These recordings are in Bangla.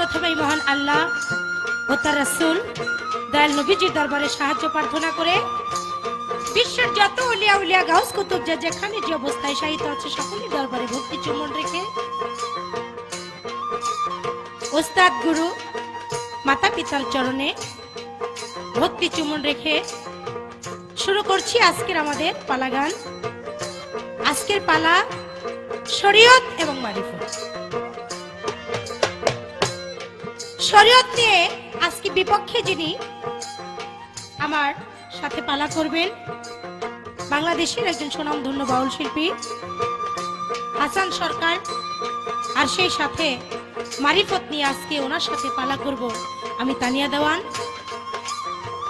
সর্বপ্রথমেই মহান আল্লাহ ও তার রাসূল দয়াল নবীজির দরবারে সাহায্য প্রার্থনা করে বিশ্বের যত উলিয়া উলিয়া গাউস কুতুব যেখানে যে অবস্থায় শায়িত আছে সকলের দরবারে ভক্তি চুম্বন রেখে ওস্তাদ গুরু মাতা পিতার চরণে ভক্তি চুম্বন রেখে শুরু করছি আজকের আমাদের পালা গান। আজকের পালা শরীয়ত এবং মারিফত। শরীয়ত নিয়ে আজকে বিপক্ষে যিনি আমার সাথে পালা করবেন বাংলাদেশের একজন সুনামধন্য বাউল শিল্পী হাসান সরকার, আর সেই সাথে মারিফত নিয়ে আজকে ওনার সাথে পালা করব আমি তানিয়া দেওয়ান।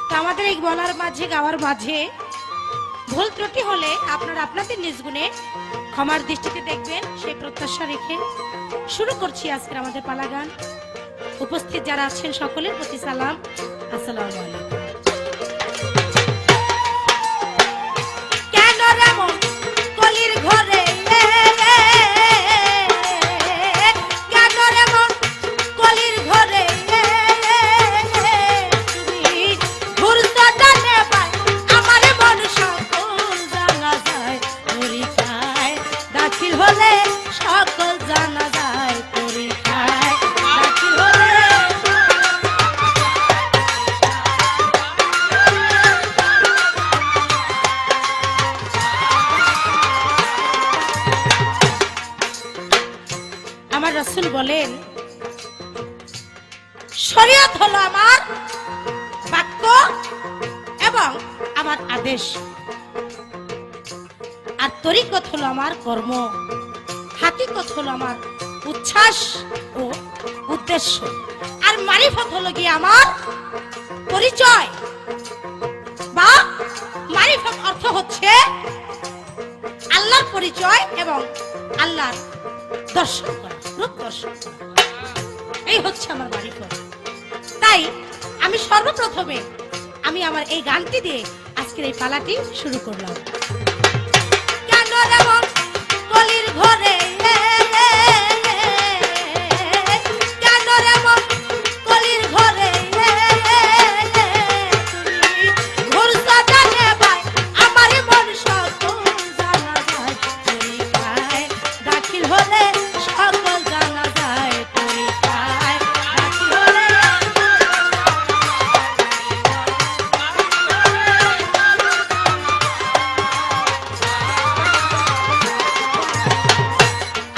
তো আমাদের এই বলার মাঝে গাওয়ার মাঝে ভুল ত্রুটি হলে আপনারা আপনাদের নিজ গুণে ক্ষমার দৃষ্টিতে দেখবেন সেই প্রত্যাশা রেখে শুরু করছি আজকের আমাদের পালা গান। উপস্থিত যারা আছেন সকলের প্রতি সালাম, আসসালামু আলাইকুম। কেন রে মন কলির ঘরে, কেন রে মন কলির ঘরে তুমি ঘুরছো ডানে বাই, আমার মন সকল জানা যায় পরীক্ষায় দাখিল হলে, সকল জানা যায় পরীক্ষায় দাখিল হলে। আমার রাসূল বলেন শরীয়ত হলো আমার বাক্য এবং আমার আদেশ, আর তরিকত হলো আমার কর্ম, হাকিকত হলো আমার উচ্ছ্বাস ও উদ্দেশ্য, আর মারিফত হলো গিয়ে আমার পরিচয়। বা মারিফত অর্থ হচ্ছে আল্লাহর পরিচয় এবং আল্লাহর দর্শন করা, রূপ দর্শন করা, এই হচ্ছে আমার মারিফত। তাই আমি সর্বপ্রথমে আমি আমার এই গানটি দিয়ে আজকের এই পালাটি শুরু করলাম। কেন রে মন কলির ঘরে, কেন রে মন কলির ঘরে তুমি ঘুরছো ডানে বাই, আমার মন সকল জানা যায় পরীক্ষায় দাখিল হলে, সকল জানা যায় পরীক্ষায় দাখিল হলে।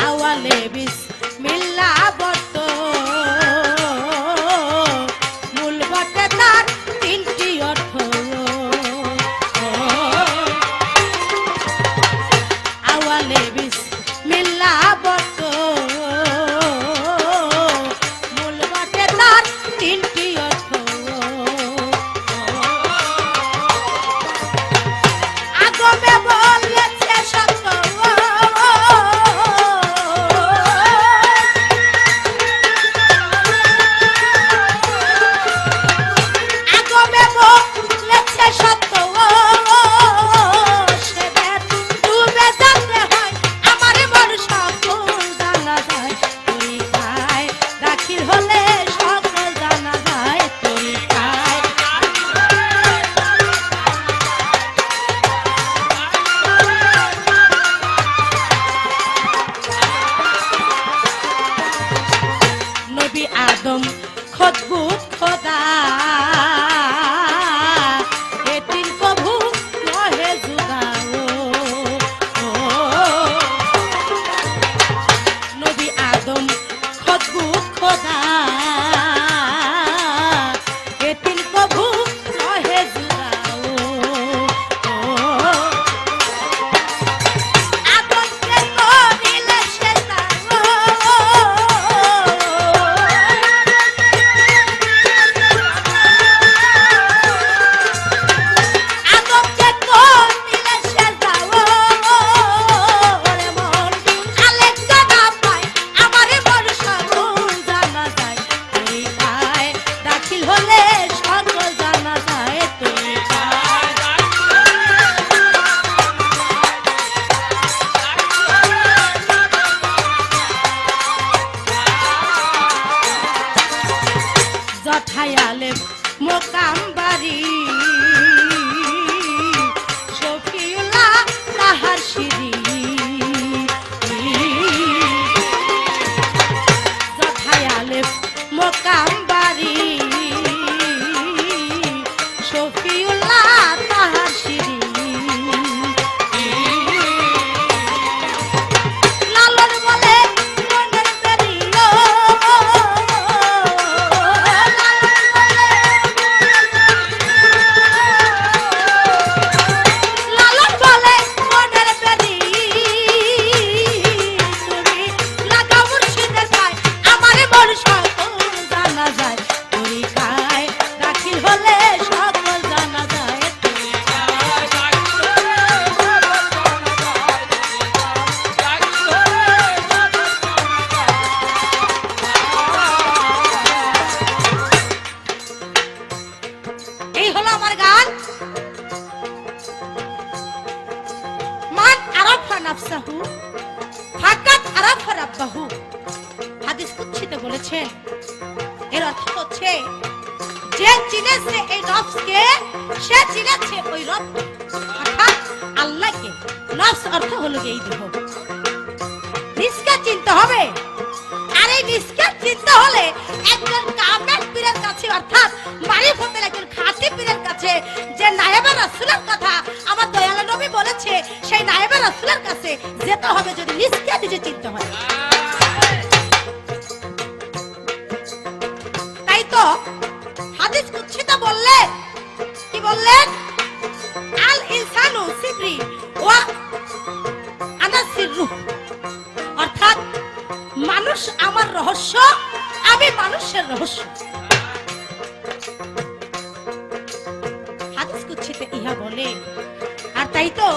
আওয়ালে বিসমিল্লাহ বর্ত মূল বটে তার তিনটি অর্থ। আওয়ালে বিসমিল্লাহ বর্ত মূল বটে তার তিনটি অর্থ। আগমে বলেছে সত্য, আগমে বলেছে সত্য, সে ডুবে যেতে হয় বলেছে যে চিনেছে এই নফসকে সে চিনেছে ওই রব, অর্থাৎ আল্লাহকে। নফস অর্থ হলো এই দেহ। নিজকে চিনতে হবে। আর এই নিজকে চিনতে হলে একজন কামেল পীরের কাছে, অর্থাৎ মারিফতের একজন খাঁটি পীরের কাছে, যে নায়েবে রাসূলের কথা আমার দয়াল নবী বলেছে, সেই নায়েবে রাসূলের কাছে যেতে হবে যদি নিজকে নিজে চিনতে হয়। তাই তো হাদিস কুদসিতে বললেন, কি বললেন? আল ইনসানু সিররি ওয়া আনা সিররু, অর্থাৎ মানুষ আমার রহস্য, আমি মানুষের রহস্য। হাদিস কুদসিতে ইহা বলে। আর তাই তো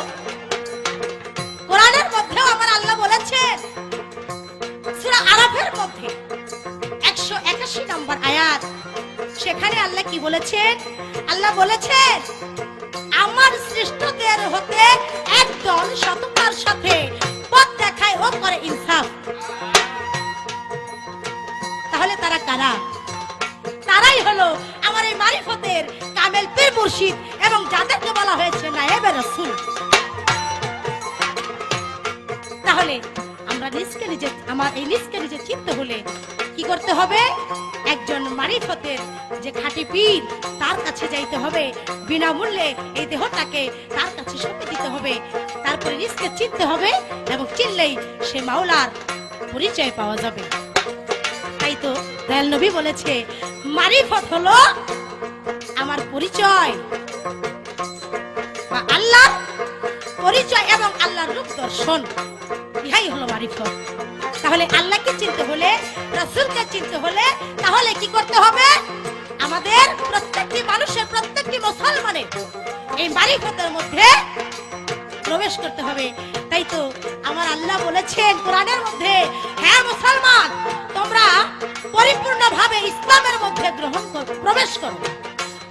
কোরআনের মধ্যেও আমার আল্লাহ বলেছেন সূরা আরাফের মধ্যে 181 নম্বর আয়াত, সেখানে আল্লাহ কি বলেছেন? আল্লাহ বলেছেন আমার সৃষ্টদের হতে একদল সততার সাথে পথ দেখায় ও করে ইনসাফ। তাহলে তারা কারা? তারাই হলো আমার এই মারিফতের কামেল পীর মুর্শিদ, এবং যাদেরকে বলা হয়েছে নায়েবে রাসূল। তাহলে আমরা নিজকে নিজে, আমার এই নিজকে নিজে চিনতে হলে কি করতে হবে? একজন মারিফতের যে খাঁটি পীর, তার কাছে যাইতে হবে। বিনামূল্যে এই দেহটাকে তার কাছে সঁপে দিতে হবে। তারপরে নিজকে চিনতে হবে, এবং চিনলেই সে মাওলার পরিচয় পাওয়া যাবে। তাই তো দয়াল নবী বলেছে মারিফত হলো আমার পরিচয়, বা আল্লাহর পরিচয় এবং আল্লাহর রূপ দর্শন, ইহাই হলো মারিফত। তাহলে আল্লাহকে চিনতে হলে, রাসূলকে চিনতে হলে, তাহলে কি করতে হবে? আমাদের প্রত্যেকটি মানুষের, প্রত্যেকটি মুসলমানের এই মারিফতের মধ্যে প্রবেশ করতে হবে। তাই তো আমার আল্লাহ বলেছেন কোরআনের মধ্যে, হ্যাঁ মুসলমান, তোমরা পরিপূর্ণভাবে ইসলামের মধ্যে প্রবেশ করো।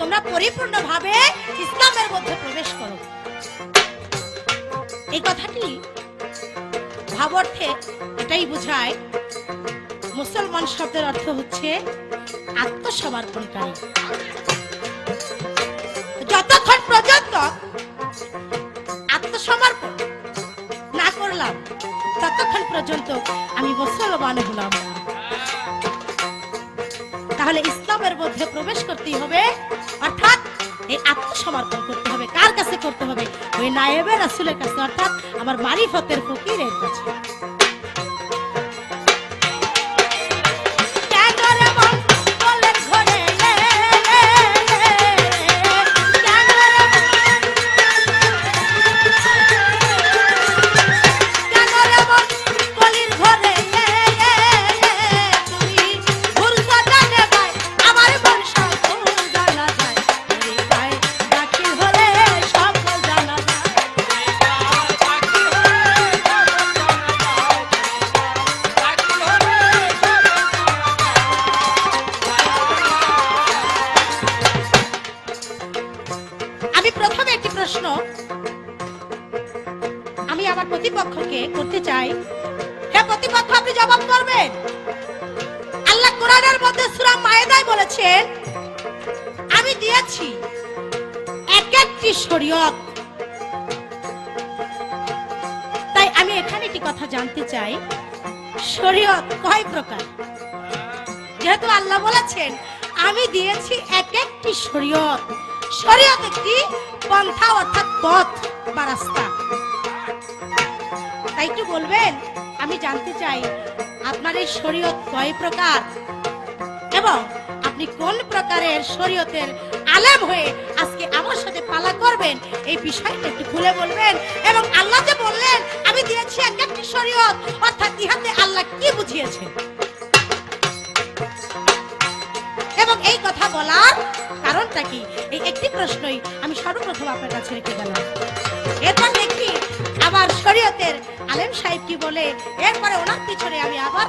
তোমরা পরিপূর্ণভাবে ইসলামের মধ্যে প্রবেশ করো। এই কথাটি ভাবার্থে এটাই বোঝায়, মুসলমান শব্দের অর্থ হচ্ছে আত্মসমর্পণকারী। যতক্ষণ পর্যন্ত আত্মসমর্পণ না করলাম, ততক্ষণ পর্যন্ত আমি মুসলমান হলাম না। তাহলে ইসলামের মধ্যে প্রবেশ করতে হবে, অর্থাৎ এই আত্মসমর্পণ করতে হবে। কার কাছে করতে হবে? ওই নায়েবে রাসূলের কাছে, অর্থাৎ আমার মারিফতের ফকিরের কাছে। আমি আমার প্রতিপক্ষকে করতে চাই। হে প্রতিপক্ষ, আপনি জবাব করবেন। আল্লাহ কোরআনের মধ্যে সূরা মায়েদায় বলেছেন আমি দিয়েছি এক একটি শরীয়ত। তাই আমি এখানে একটি কথা জানতে চাই, শরীয়ত কয় প্রকার? যেহেতু আল্লাহ বলেছেন আমি দিয়েছি এক একটি শরীয়ত, শরীয়ত একটি পন্থা, অর্থাৎ পথ বা রাস্তা। তাই একটু বলবেন, আমি জানতে চাই আপনার এই শরীয়ত কয় প্রকার, এবং আপনি কোন প্রকারের শরীয়তের আলেম হয়ে আজকে আমার সাথে পালা করবেন, এই বিষয়টা একটু খুলে বলবেন। এবং আল্লাহ যে বললেন আমি দিয়েছি এক একটি শরীয়ত, অর্থাৎ ইহাতে আল্লাহ কি বুঝিয়েছেন, এবং এই কথা বলার কারণটা কি? এই একটি প্রশ্নই আমি সর্বপ্রথম আপনার কাছে রেখে গেলাম। এরপর দেখি আবার শরীয়তের আলেম সাহেব কি বলে, এরপরে ওনার পিছনে আমি আবার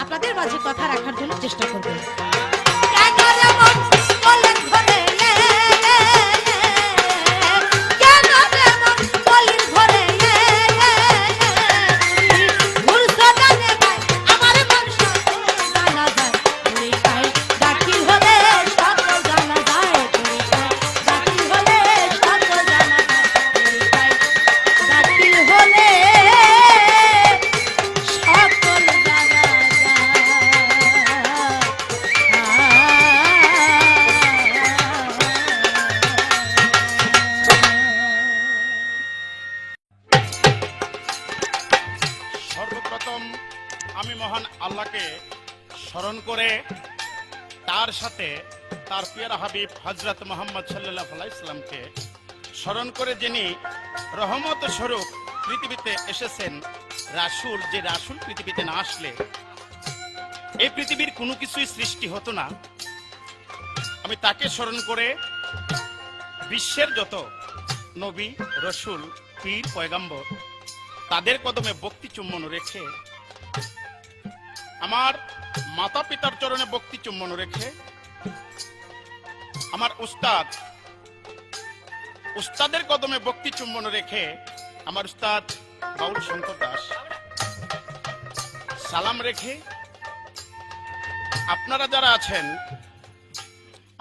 আপনাদের মাঝে কথা রাখার জন্য চেষ্টা করব। সর্বপ্রথম আমি মহান আল্লাহকে স্মরণ করে তার সাথে তার পিয়ারা হাবিব হযরত মুহাম্মদ সাল্লাল্লাহু আলাইহি সাল্লামকে স্মরণ করে, যিনি রহমত স্বরূপ পৃথিবীতে এসেছেন। রাসূল, যে রাসূল পৃথিবীতে না আসলে এই পৃথিবীর কোনো কিছুই সৃষ্টি হতো না। আমি তাকে স্মরণ করে বিশ্বের যত নবী, রসুল, পীর, পয়গাম্বর তাদের কদমে ভক্তি চুম্বন রেখে, আমার মাতা পিতার চরণে ভক্তি চুম্বন রেখে, আমার উস্তাদের কদমে ভক্তি চুম্বন রেখে, আমার উস্তাদ বাউল শঙ্কর দাস সালাম রেখে, আপনারা যারা আছেন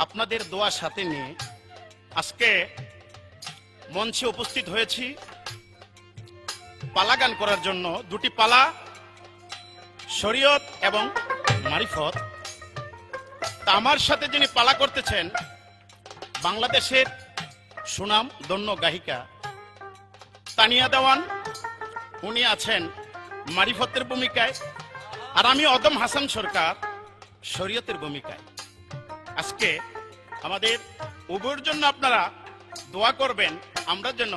আপনাদের দোয়া সাথে নিয়ে আজকে মঞ্চে উপস্থিত হয়েছি পালা গান করার জন্য। দুটি পালা, শরীয়ত এবং মারিফত। তা আমার সাথে যিনি পালা করতেছেন, বাংলাদেশের সুনাম ধন্য গায়িকা তানিয়া দেওয়ান, উনি আছেন মারিফতের ভূমিকায়, আর আমি অদম হাসান সরকার শরীয়তের ভূমিকায়। আজকে আমাদের উভয়ের জন্য আপনারা দোয়া করবেন, আমরা যেন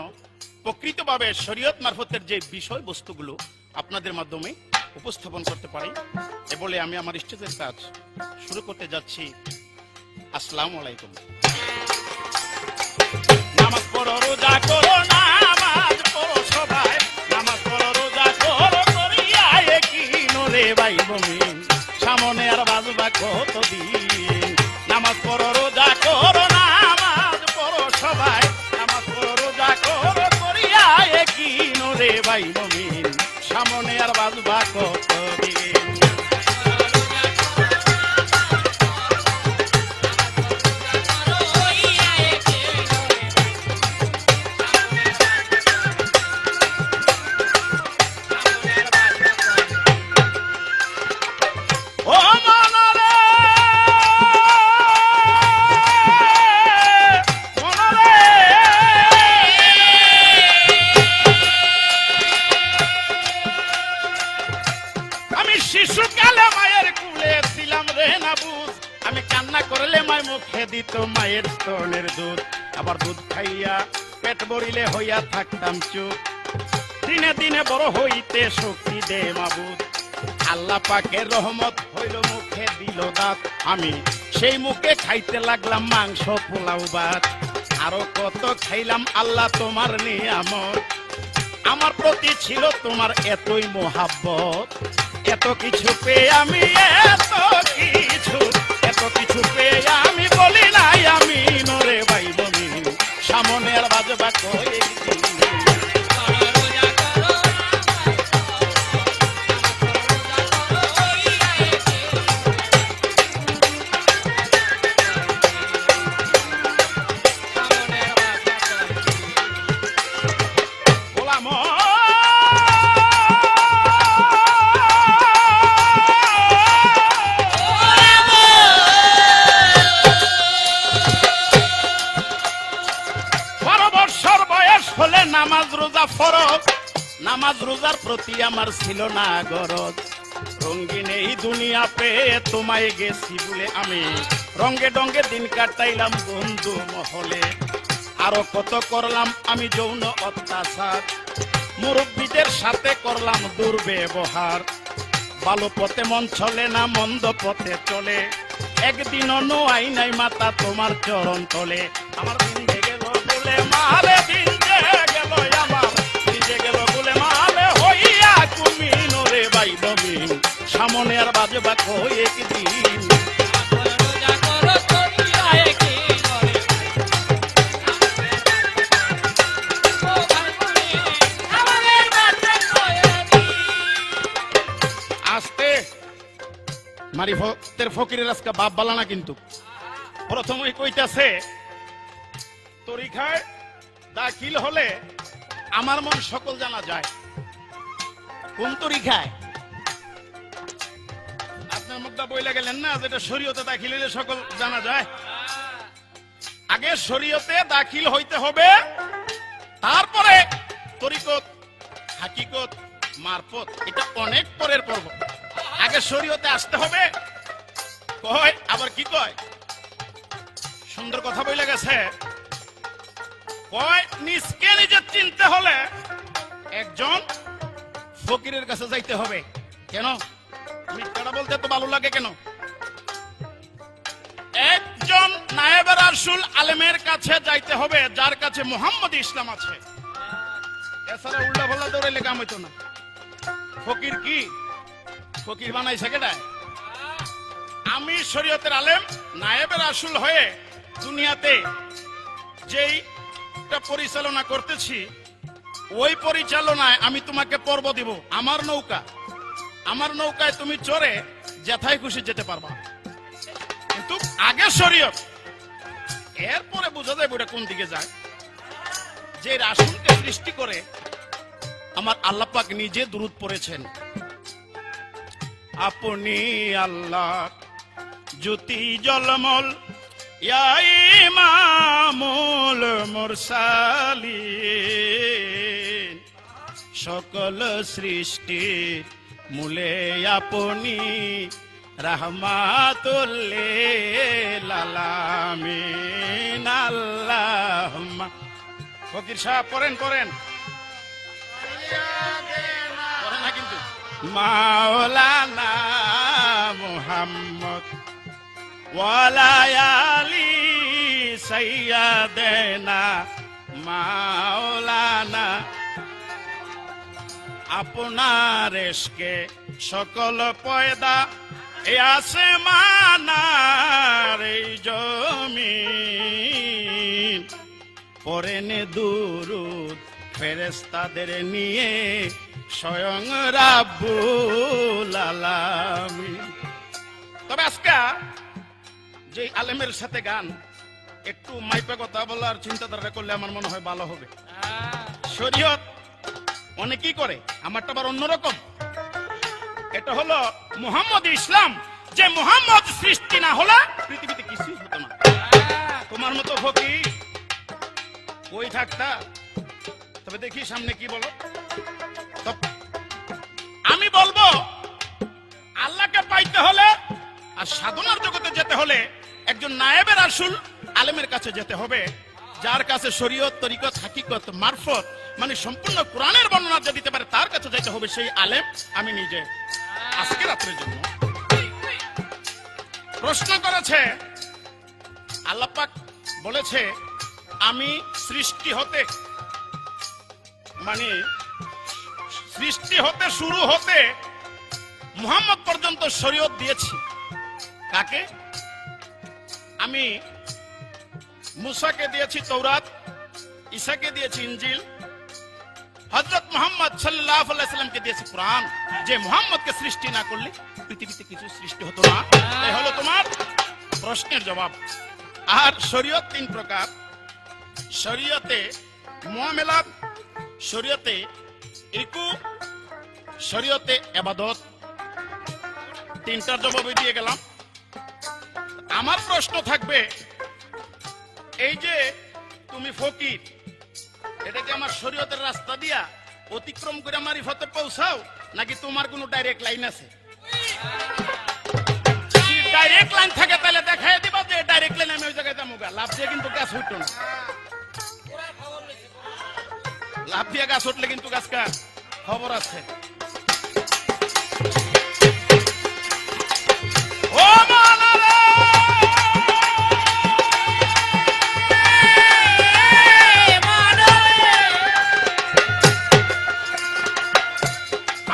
প্রকৃতভাবে শরীয়ত মারফতের যে বিষয়বস্তুগুলো আপনাদের মাধ্যমে উপস্থাপন করতে পারি। এ বলে আমি আমার স্টেজের কাজ শুরু করতে যাচ্ছি। আসসালামু আলাইকুম। নামাজ পড়ো, রোজা করো, নামাজ পড়ো সবাই, নামাজ পড়ো, রোজা করো, করিয়া কি নরে ভাই বমিন, সামনে আর বাজবা কতদিন। নামাজ পড়ো, রোজা করো, নামাজ পড়ো সবাই, নামাজ পড়ো, রোজা করো, করিয়া কি নরে ভাই বমিন, সামনে আর বাজবা কতদিন। শিশুকালে মায়ের কুলে ছিলাম রে না বুঝ, আমি কান্না করলে মায় মুখে দিত মায়ের স্তনের দুধ, আবার দুধ খাইয়া পেট ভরিলে হইয়া থাকতাম চুপ। দিনে দিনে বড় হইতে শক্তি দে মাবুদ, আল্লাহ পাকের রহমত হইল মুখে দিল দাঁত, আমি সেই মুখে খাইতে লাগলাম মাংস পোলাও ভাত। আরো কত খাইলাম আল্লাহ তোমার নিয়ামত, আমার প্রতি ছিল তোমার এতই মোহাব্বত। এত কিছু পেয়ে আমি, এত কিছু পেয়ে আমি বলি নাই আমি নরে ভাই বমি, সামনে আর বাজবা কয়েকদিন। নামাজ রোজা ফরজ, নামাজ রোজার প্রতি আমার ছিল না গরজ। রঙ্গিন এই দুনিয়া পেয়ে তোমায় গেছি বলে আমি রঙ্গে ডঙ্গে দিন কাটাইলাম বন্ধু মহলে। আরো কত করলাম আমি যৌন অত্যাচার, মুরব্বীদের সাথে করলাম দুর্ব্যবহার। ভালো পথে মন চলে না, মন্দ পথে চলে, একদিনও নোয়াই নাই মাতা তোমার চরণ তলে। আমার দিন গেল বলে মারে, দিন গেল আমার, দিন গেল বলে মারে, হইয়া তুমি নরে ভাই বমি, সামনে আর বাজবা কয়েকদিন। আস্তে মারিফতের ফকিরের আজকে বাপ বালা না, কিন্তু প্রথমেই কইতাছে তরিকায় দাখিল হলে আমার মন সকল জানা যায়। কোন তরিকায়? আপনার মুখটা বইলে গেলেন না যেটা শরীয়তে দাখিল হইলে সকল জানা যায়। আগে শরীয়তে দাখিল হইতে হবে, তারপরে তরিকত, হাকিকত, মারফত, এটা অনেক পরের পর্ব। আগে শরীয়তে আসতে হবে। কয় আবার কি কয়, সুন্দর কথা বলে গেছে। কয় নিজকে নিজে চিনতে হলে একজন ফকিরের কাছে যাইতে হবে। কেন মিথ্যাটা বলতে তো ভালো লাগে কেন? একজন নায়েবে রাসূল আলেমের কাছে যাইতে হবে, যার কাছে মুহাম্মদ ইসলাম আছে। এছাড়া উল্টা পাল্টা দৌড়াইলে কাম হইতো না। ফকির কি ফকির বানাইছে কেডা? আমি শরীয়তের আলেম নায়েবে রাসূল হয়ে দুনিয়াতে যেইটা পরিচালনা করতেছি, ওই পরিচালনায় আমি তোমাকে পর্ব দিব। আমার নৌকায় তুমি চড়ে যেথায় খুশি যেতে পারবা, কিন্তু আগে শরীয়ত, এরপরে বোঝা যায় ওটা কোন দিকে যায়। যে রাসূলকে সৃষ্টি করে আমার আল্লাহ পাক নিজে দুরূদ পড়েছেন, আপনি আল্লাহ জ্যোতি জলমল ইয়া ইমামুল মুরসালিন, সকল সৃষ্টির মূলে আপনি রাহমাতুল লিল আলামিন। আল্লাহুম্মা, ফকির সাহেব পড়েন না কিন্তু, মাওলানা মুহাম্মদ ওয়ালা আলি সাইয়্যিদানা মাওলানা, আপনার ইশকে সকল পয়দা এ আসমান আর এই জমিন, পড়েন দুরূদ ফেরেশতাদের নিয়ে স্বয়ং রাব্বুল আলামিন। তবে আজকে যে আলেমের সাথে গান একটু মাইপে কথা বলার চিন্তাধারা করলে আমার মনে হয় ভালো হবে। শরীয়ত অনেকেই করে, আমারটা আবার অন্যরকম। এটা হলো মুহাম্মদ ইসলাম, যে মুহাম্মদ সৃষ্টি না হলে পৃথিবীতে কিছুই হতো না। তোমার মতো ফকির কই থাকতা? তবে দেখি সামনে কি বলো। আমি বলবো আল্লাহকে পাইতে হলে আর সাধনার জগতে যেতে হলে একজন নায়েবে রাসূল আলেমের কাছে যেতে হবে, যার কাছে শরীয়ত, তরিকত, হাকিকত, মারফত মানে সম্পূর্ণ কোরআনের বর্ণনা যে দিতে পারে, তার কাছে যেতে হবে। সেই আলেম আমি নিজে। আজকে রাত্রের জন্য প্রশ্ন করেছে, আল্লাহ পাক বলেছে আমি সৃষ্টি হতে মানে সৃষ্টি হতে শুরু হতে মুহাম্মদ পর্যন্ত শরীয়ত দিয়েছি। কাকে? আমি মুসাকে দিয়েছি তৌরাত, ঈসাকে দিয়েছি ইনজিল, হযরত মুহাম্মদ সাল্লাল্লাহু আলাইহি সাল্লামকে দিয়েছি কোরআন। যে মুহাম্মদকে সৃষ্টি না করলে পৃথিবীতে কিছু সৃষ্টি হতো না। এই হলো তোমার প্রশ্নের জবাব। আর শরীয়ত তিন প্রকার, শরীয়তে মুআমালাত, শরীয়তে ইকু, শরীয়তে ইবাদত। তিনটার জবাব দিয়ে গেলাম। আমার প্রশ্ন থাকবে, এই যে তুমি ফকির, এটা কি আমার শরীয়তের রাস্তা দিয়া অতিক্রম করে মারিফতে পৌঁছাও, নাকি তোমার কোনো ডাইরেক্ট লাইন আছে? ডাইরেক্ট লাইন থাকে তাহলে দেখাই দিবা যে ডাইরেক্ট লাইন আমি ওই জায়গায় যাবো। লাভ দিয়ে কিন্তু গাছ উঠতো না, লাভ দিয়ে গাছ উঠলে কিন্তু গাছকা খবর আছে। ও মাওলানা,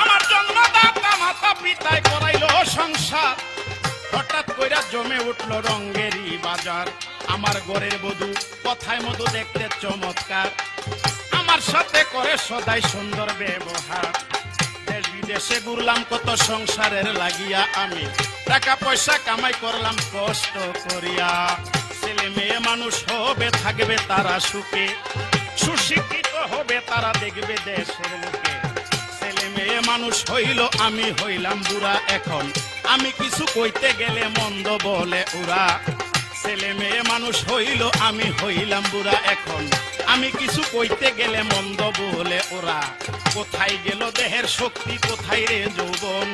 আমার জন্মদাতা মাতা পিতায় করাইলো সংসার, হঠাৎ কইরা জমে উঠলো রঙ্গেরই বাজার। আমার ঘরের বধূ কথায় মধু দেখতে চমৎকার, আমার সাথে করে সদাই সুন্দর ব্যবহার। দেশ বিদেশে ঘুরলাম কত সংসারের লাগিয়া, আমি টাকা পয়সা কামাই করলাম কষ্ট করিয়া। ছেলে মেয়ে মানুষ হবে, থাকবে তারা সুখে, সুশিক্ষিত হবে তারা, দেখবে দেশের লোকে। ছেলে মেয়ে মানুষ হইল, আমি হইলাম বুড়া এখন, আমি কিছু কইতে গেলে মন্দ বলে ওরা। ছেলে মেয়ে মানুষ হইল, আমি হইলাম বুড়া এখন, আমি কিছু কইতে গেলে মন্দ বলে ওরা, কোথায় গেল দেহের শক্তি, কোথায় রে যৌবন,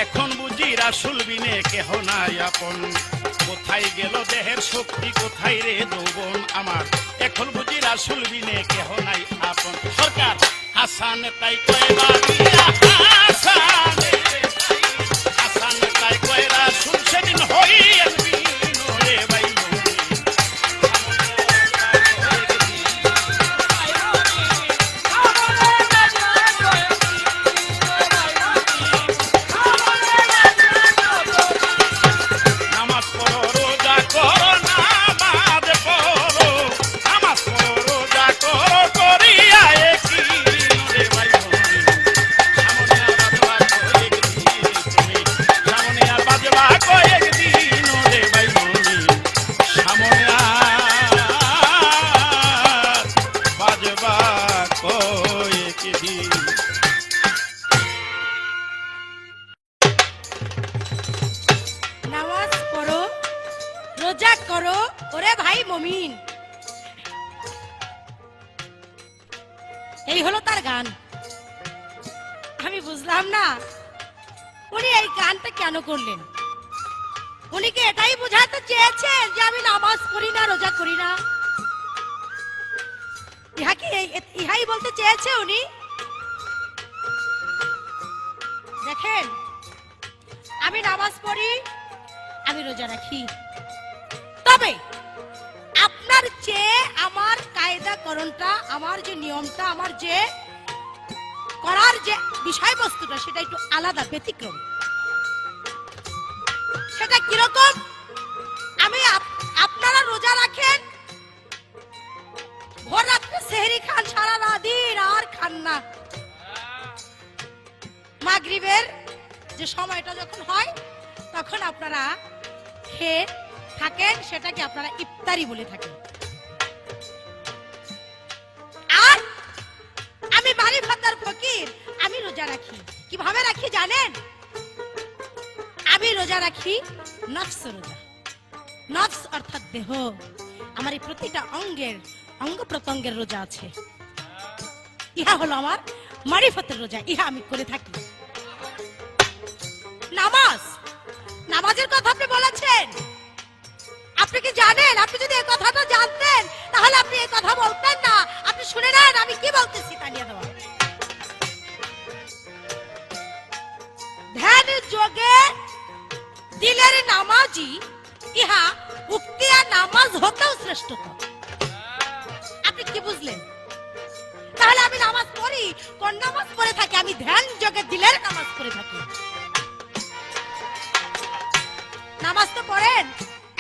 এখন বুঝি রাসূল বিনে কেহ নাই আপন। কোথায় গেল দেহের শক্তি, কোথায় রে যৌবন আমার, এখন বুঝি রাসূল বিনে কেহ নাই আপন। সরকার হাসান তাই কয় বাদিয়া হাসান, হাসান তাই কয় রাসূল সেদিন হইয়েন বিলীন রে ভাই মমিন। নামাজ পড়ো রোজা করো, নামাজ পড়ো, নামাজ পড়ো রোজা করো, করিয়া একই রে ভাই মমিন। সামনে আর বাজবা কয়েকদিন তুমি, সামনে আর বাজবা কয়েকদিন রে ভাই মমিন। সামনে আর বাজবা কয়েকদিন। নামাজ পড়ো, রোজা করো, ওরে ভাই মমিন। এই হলো তার গান। আমি বুঝলাম না উনি এই গানটা কেন করলেন। উনি কি এটাই বোঝাতে চেয়েছেন যে আমি নামাজ পড়ি না, রোজা করি না? ইহাই বলতে চেয়েছে উনি? দেখেন, আমি নামাজ পড়ি, আমি রোজা রাখি, তবে আপনার চেয়ে আমার কায়দাকরণটা, আমার যে নিয়মটা, আমার যে করার যে বিষয়বস্তুটা, সেটা একটু আলাদা, ব্যতিক্রম। সেটা কিরকম? আমি আপনারা রোজা রাখেন, ভোর রাত্রে সেহরি খান, সারা রাত দিন আর খান না। মাগরিবের যে সময়টা যখন হয় তখন আপনারা খেয়ে থাকেন, সেটাকে আপনারা ইফতারি বলে থাকেন। আর আমি মারিফাতের ফকির, আমি রোজা রাখি। কিভাবে রাখি জানেন? আমি রোজা রাখি নফস রোজা। নফস অর্থাৎ দেহ, আমার এই প্রতিটা অঙ্গের, অঙ্গ প্রত্যঙ্গের রোজা আছে। ইহা হলো আমার মারিফতের রোজা, ইহা আমি করে থাকি। নামাজ, নামাজের কথা আপনি বলেছেন, আপনি কি জানেন? আপনি যদি এই কথাটা জানতেন তাহলে আপনি এই কথা বলতেন না। আপনি শুনে নেন আমি কি বলতেছি। তানিয়া দেওয়া ধ্যান যোগে দিলের নামাজি, ইহা উক্তিয়া নামাজ হতেও শ্রেষ্ঠতর। আপনি কি বুঝলেন? তাহলে আমি নামাজ পড়ি, কোন নামাজ পড়ে থাকি? আমি ধ্যান যোগে দিলের নামাজ পড়ে থাকি। নামাজ তো পড়েন,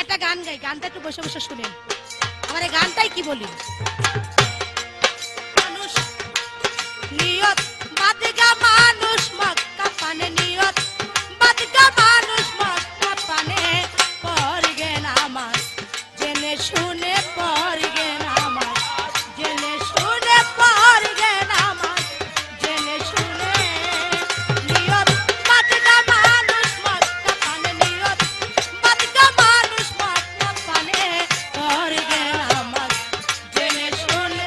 একটা গান গাই, গানটা একটু বসে বসে শুনেন। আমার এই গানটাই কি বলি? মানুষ নিয়ত বাদগা, মানুষ মক্কা পানে, নিয়ত বাদগা, মানুষ মক্কা পানে, পড়গে নামাজ জেনে শুনে, পড়গে নামাজ জেনে শুনে, পড়গে নামাজ জেনে শুনে। নিয়ত বাদগা, মানুষ মক্কা পানে, নিয়ত বাদগা, মানুষ মক্কা পানে, পড়গে নামাজ জেনে শুনে।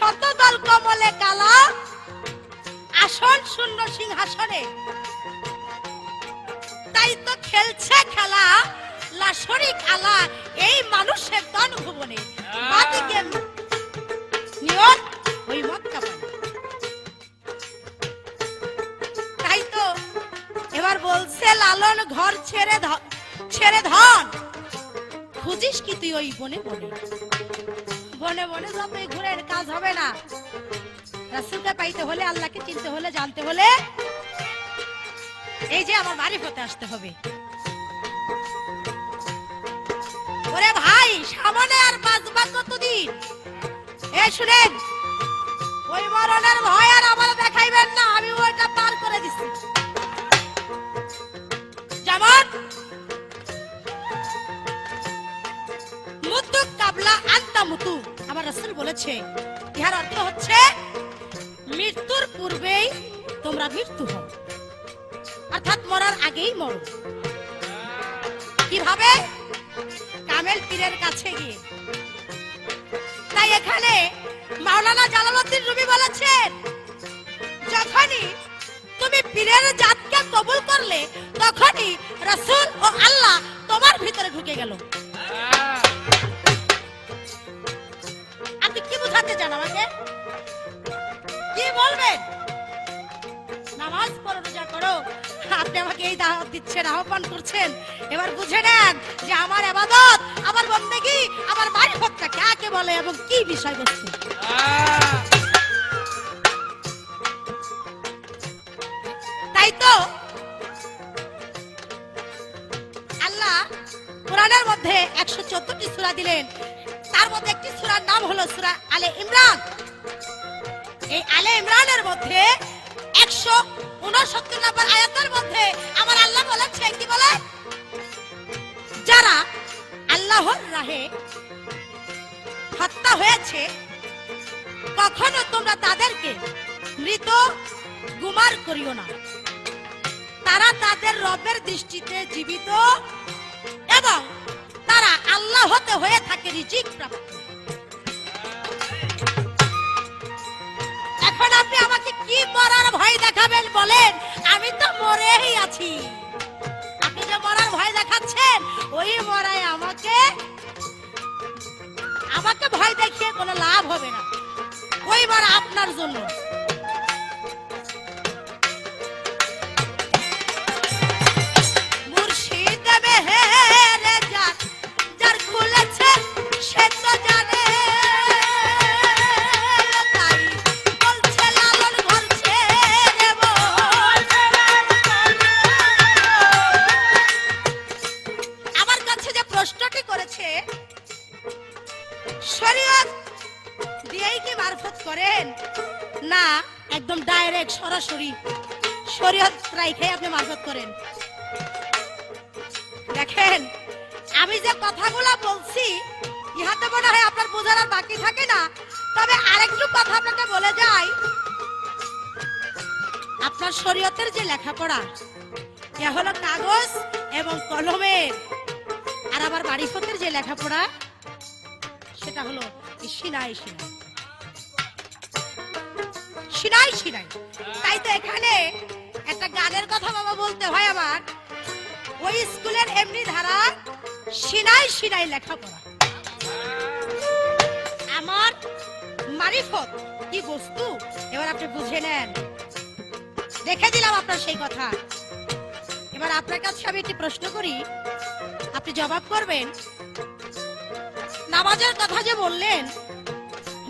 শতদল কমলে কালা, আসন শূন্য সিংহাসনে। তাই তো খেলছে খেলা লাশরি খেলা এই মানুষের তন ভুবনে। বাদিকে নিয়ত ওই মক্কা পানে। তাই তো এবার বলছে লালন ঘর ছেড়ে ধন, খুঁজিস কি তুই ওই বনে বনে? বনে বনে যতই ঘুরে কাজ হবে না। রাসূলকে পাইতে হলে, আল্লাহকে চিনতে হলে, জানতে হলে এই যে আমার মারিফতে আসতে হবে। ওরে ভাই, সামনে আর বাঁচবা কতদিন? শুনেন, ওই মরণের ভয় আর আমার দেখাইবেন না, আমি ওইটা পার করে দিচ্ছি। যেমন মুতু কাবলা আনতা মুতু, আমার রাসূল বলেছে, ইহার অর্থ হচ্ছে মৃত্যুর পূর্বেই তোমরা মৃত্যু হও, অর্থাৎ মরার আগেই মরো। কিভাবে? কামেল পীরের কাছে গিয়ে। তাই এখানে মাওলানা জালালউদ্দিন রুমি বলেছেন, যখনই তুমি পীরের জাতকে কবুল করলে, তখনই রাসূল ও আল্লাহ তোমার ভিতরে ঢুকে গেল। আপনি কি বুঝাতে চান আমাকে? কি বলবেন? নামাজ পড়ো, রোজা করো, আপনি আমাকে এই দাওয়াত দিচ্ছেন, আহ্বান করছেন। এবার বুঝে নেন যে আমার ইবাদত, আমার বন্দেগী, আমার মারিফতটা কাকে বলে এবং কি বিষয়বস্তু। তাই তো আল্লাহ কোরআনের মধ্যে 114টি সূরা দিলেন। তার মধ্যে একটি সূরার নাম হলো সূরা আলে ইমরান। এই আলে ইমরানের মধ্যে 169 নম্বর আয়াতের মধ্যে আমার আল্লাহ বলেছে, কি বলে? যারা আল্লাহর রাহে হত্যা হয়েছে, কখনো তোমরা তাদেরকে মৃত গুমার করিও না। তারা তাদের রবের দৃষ্টিতে জীবিত এবং তারা আল্লাহ হতে হয়ে থাকে রিজিক প্রাপ্ত। এখন আপনি আমাকে কি মরার ভয় দেখাবেন বলেন? আমি তো মরেই আছি। আপনি যে মরার ভয় দেখাচ্ছেন, ওই মরায় আমাকে ভয় দেখিয়ে কোনো লাভ হবে না। ওই মরা আপনার জন্য। মুর্শিদ মেহেরে যার যার খুলেছে সে তো জানে, তাই বলছে লালন ঘর ছেড়ে বল। আমার কাছে যে প্রশ্নটি করেছে, শরীয়ত দিয়েই কি মারফত করেন? না, একদম ডাইরেক্ট সরাসরি শরীয়ত রাইখে আপনি মারফত করেন। দেখেন, আমি যে কথাগুলো বলছি, ইহাতে মনে হয় আপনার বোঝার আর বাকি থাকে না। তবে আরেকটু কথা আপনাকে বলে যাই, আপনার শরীয়তের যে লেখাপড়া, এ হলো কাগজ এবং কলমের। আর আমার মারিফতের যে লেখাপড়া, সেটা হলো সিনাই সিনাই সিনাই সিনাই। তাই তো এখানে একটা গানের কথা বাবা বলতে হয় আমার। ওই স্কুলের এমনি ধারা সিনাই সিনাই লেখাপড়া। আমার মারিফত কি বস্তু এবার আপনি বুঝে নেন। দেখে দিলাম আপনার সেই কথা। এবার আপনার কাছে আমি একটি প্রশ্ন করি, আপনি জবাব করবেন। নামাজের কথা যে বললেন,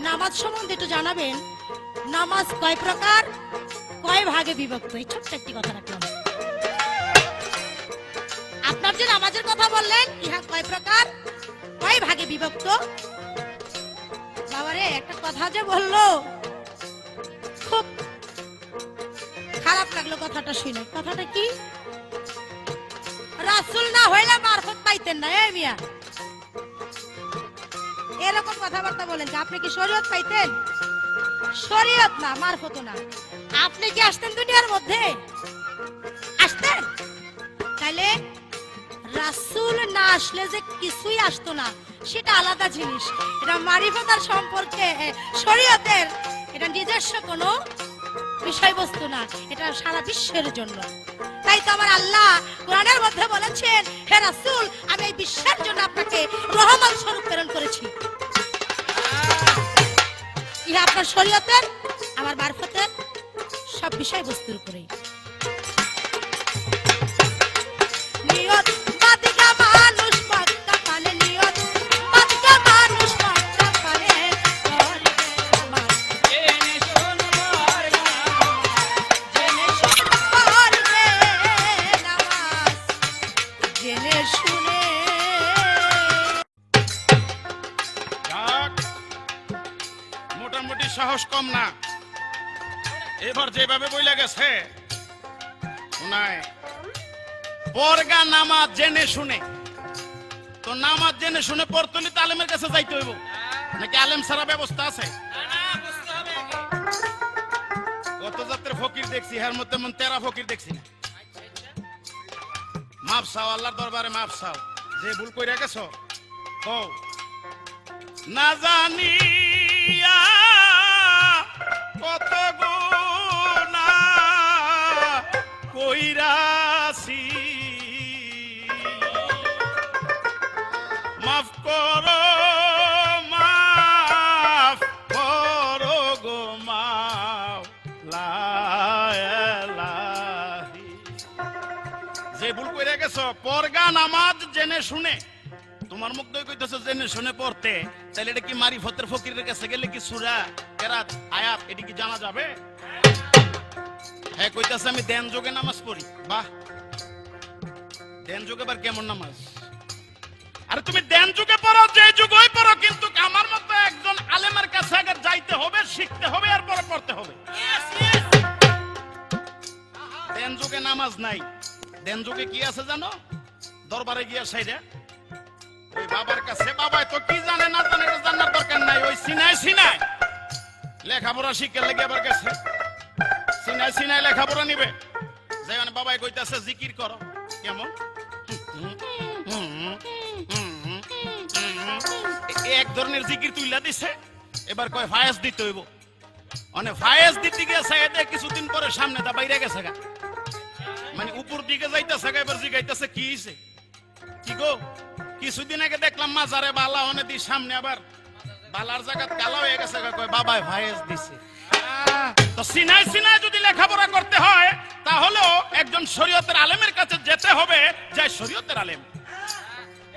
নামাজ সম্বন্ধে একটু জানাবেন। নামাজ কয় প্রকার, কয় ভাগে বিভক্ত? এই ছোট্ট একটি কথা রাখলাম। আপনার যে নামাজের কথা বললেন, ইহা কয় প্রকার, কয় ভাগে বিভক্ত? বাবারে, একটা কথা যে বললো, খুব খারাপ লাগলো কথাটা শুনে। কথাটা কি? রাসূল না হইলে মারফত পাইতেন না। এই মিয়া, এরকম কথাবার্তা বলেন যে আপনি কি শরীয়ত পাইতেন? শরীয়ত না, মারফত না। আপনি কি আসতেন দুনিয়ার মধ্যে? আসতেন? তাইলে রাসূল না আসলে যে কিছুই আসতো না সেটা আলাদা জিনিস। এটা মারিফাতার সম্পর্কে শরীয়তের এটা নিজস্ব কোনো বিষয়বস্তু না, এটা সারা বিশ্বের জন্য। তাই তো আমার আল্লাহ কোরআনের মধ্যে বলেছেন, হে রাসূল আমি এই বিশ্বের জন্য আপনাকে রহমত স্বরূপ প্রেরণ করেছি। ইহা আপনার শরীয়তের আমার মারফতের সব বিষয়বস্তুর উপরেই। নিয়ত বাদিকা মানুষ মক্কা পালে, নিয়ত বাদিকা মানুষ মক্কা পালে, জেনে শুন পড়বে নামাজ, জেনে শুনে। যাক, মোটামুটি সাহস কম না। এবার যেভাবে বইলা গেছে শোনায় পরগা নামাজ জেনে শুনে, তো নামাজ জেনে শুনে পড়তলি তো আলেমের কাছে যাইতে হইব নাকি আলেম ছাড়া ব্যবস্থা আছে? কত জাতের ফকির দেখছি, এর মধ্যে মন তেরা ফকির দেখছি না। মাপ চাও আল্লাহর দরবারে, মাপ চাও যে ভুল কইরা গেছো। ও না জানিয়া কত গুনাহ কইরাছি, মাফ করো মাফ করো গো মাওলা ইলাহি। যে ভুল কইরা গেছো পরগা নামাজ জেনে শুনে, তোমার মুখ দিয়ে কইতেছো জেনে শুনে পড়তে, তাহলে এটা কি মারিফতের ফকিরের কাছে গেলে কি সূরা কেরাত আয়াত এটা কি জানা যাবে? হ্যাঁ কইতাছে আমি ধ্যান যোগে নামাজ পড়ি। বাহ, ধ্যান যোগে আবার কেমন নামাজ? আরে তুমি ধ্যান যুগে পড়ো, যে যুগই পড়ো, কিন্তু আমার মতো একজন আলেমের কাছে আগে যাইতে হবে, শিখতে হবে, এরপরে পড়তে হবে। ধ্যান যুগে নামাজ নাই। ধ্যান যুগে কি আছে জানো? দরবারে গিয়া সাইডে ওই বাবার কাছে, বাবা তো কি জানে না জানে এটা জানার দরকার নাই, ওই সিনাই সিনাই লেখাপড়া শিখে লেগে আবার গেছে, সিনাই সিনাই লেখাপড়া নিবে। যাই মানে বাবাই কইতাছে জিকির করো। কেমন? এক ধরনের জিকির তুইলা দিছে, এবার কয় ফায়েজ দিতে হইব। মানে ফায়েজ দিতে গেছে এতে কিছুদিন পরে সামনে দা বাইরে গেছে গা, মানে উপর দিকে যাইতেছে গা, এবার জিগাইতেছে কি হইছে কি গো? কিছুদিন আগে দেখলাম মাজারে বালা অনে দি, সামনে আবার বালার জায়গাত কালা হয়ে গেছে গা, কয় বাবাই ফায়েজ দিছে। তো সিনাই সিনাই যদি লেখাপড়া করতে হয় তাহলেও একজন শরীয়তের আলেমের কাছে যেতে হবে, যাই শরীয়তের আলেম।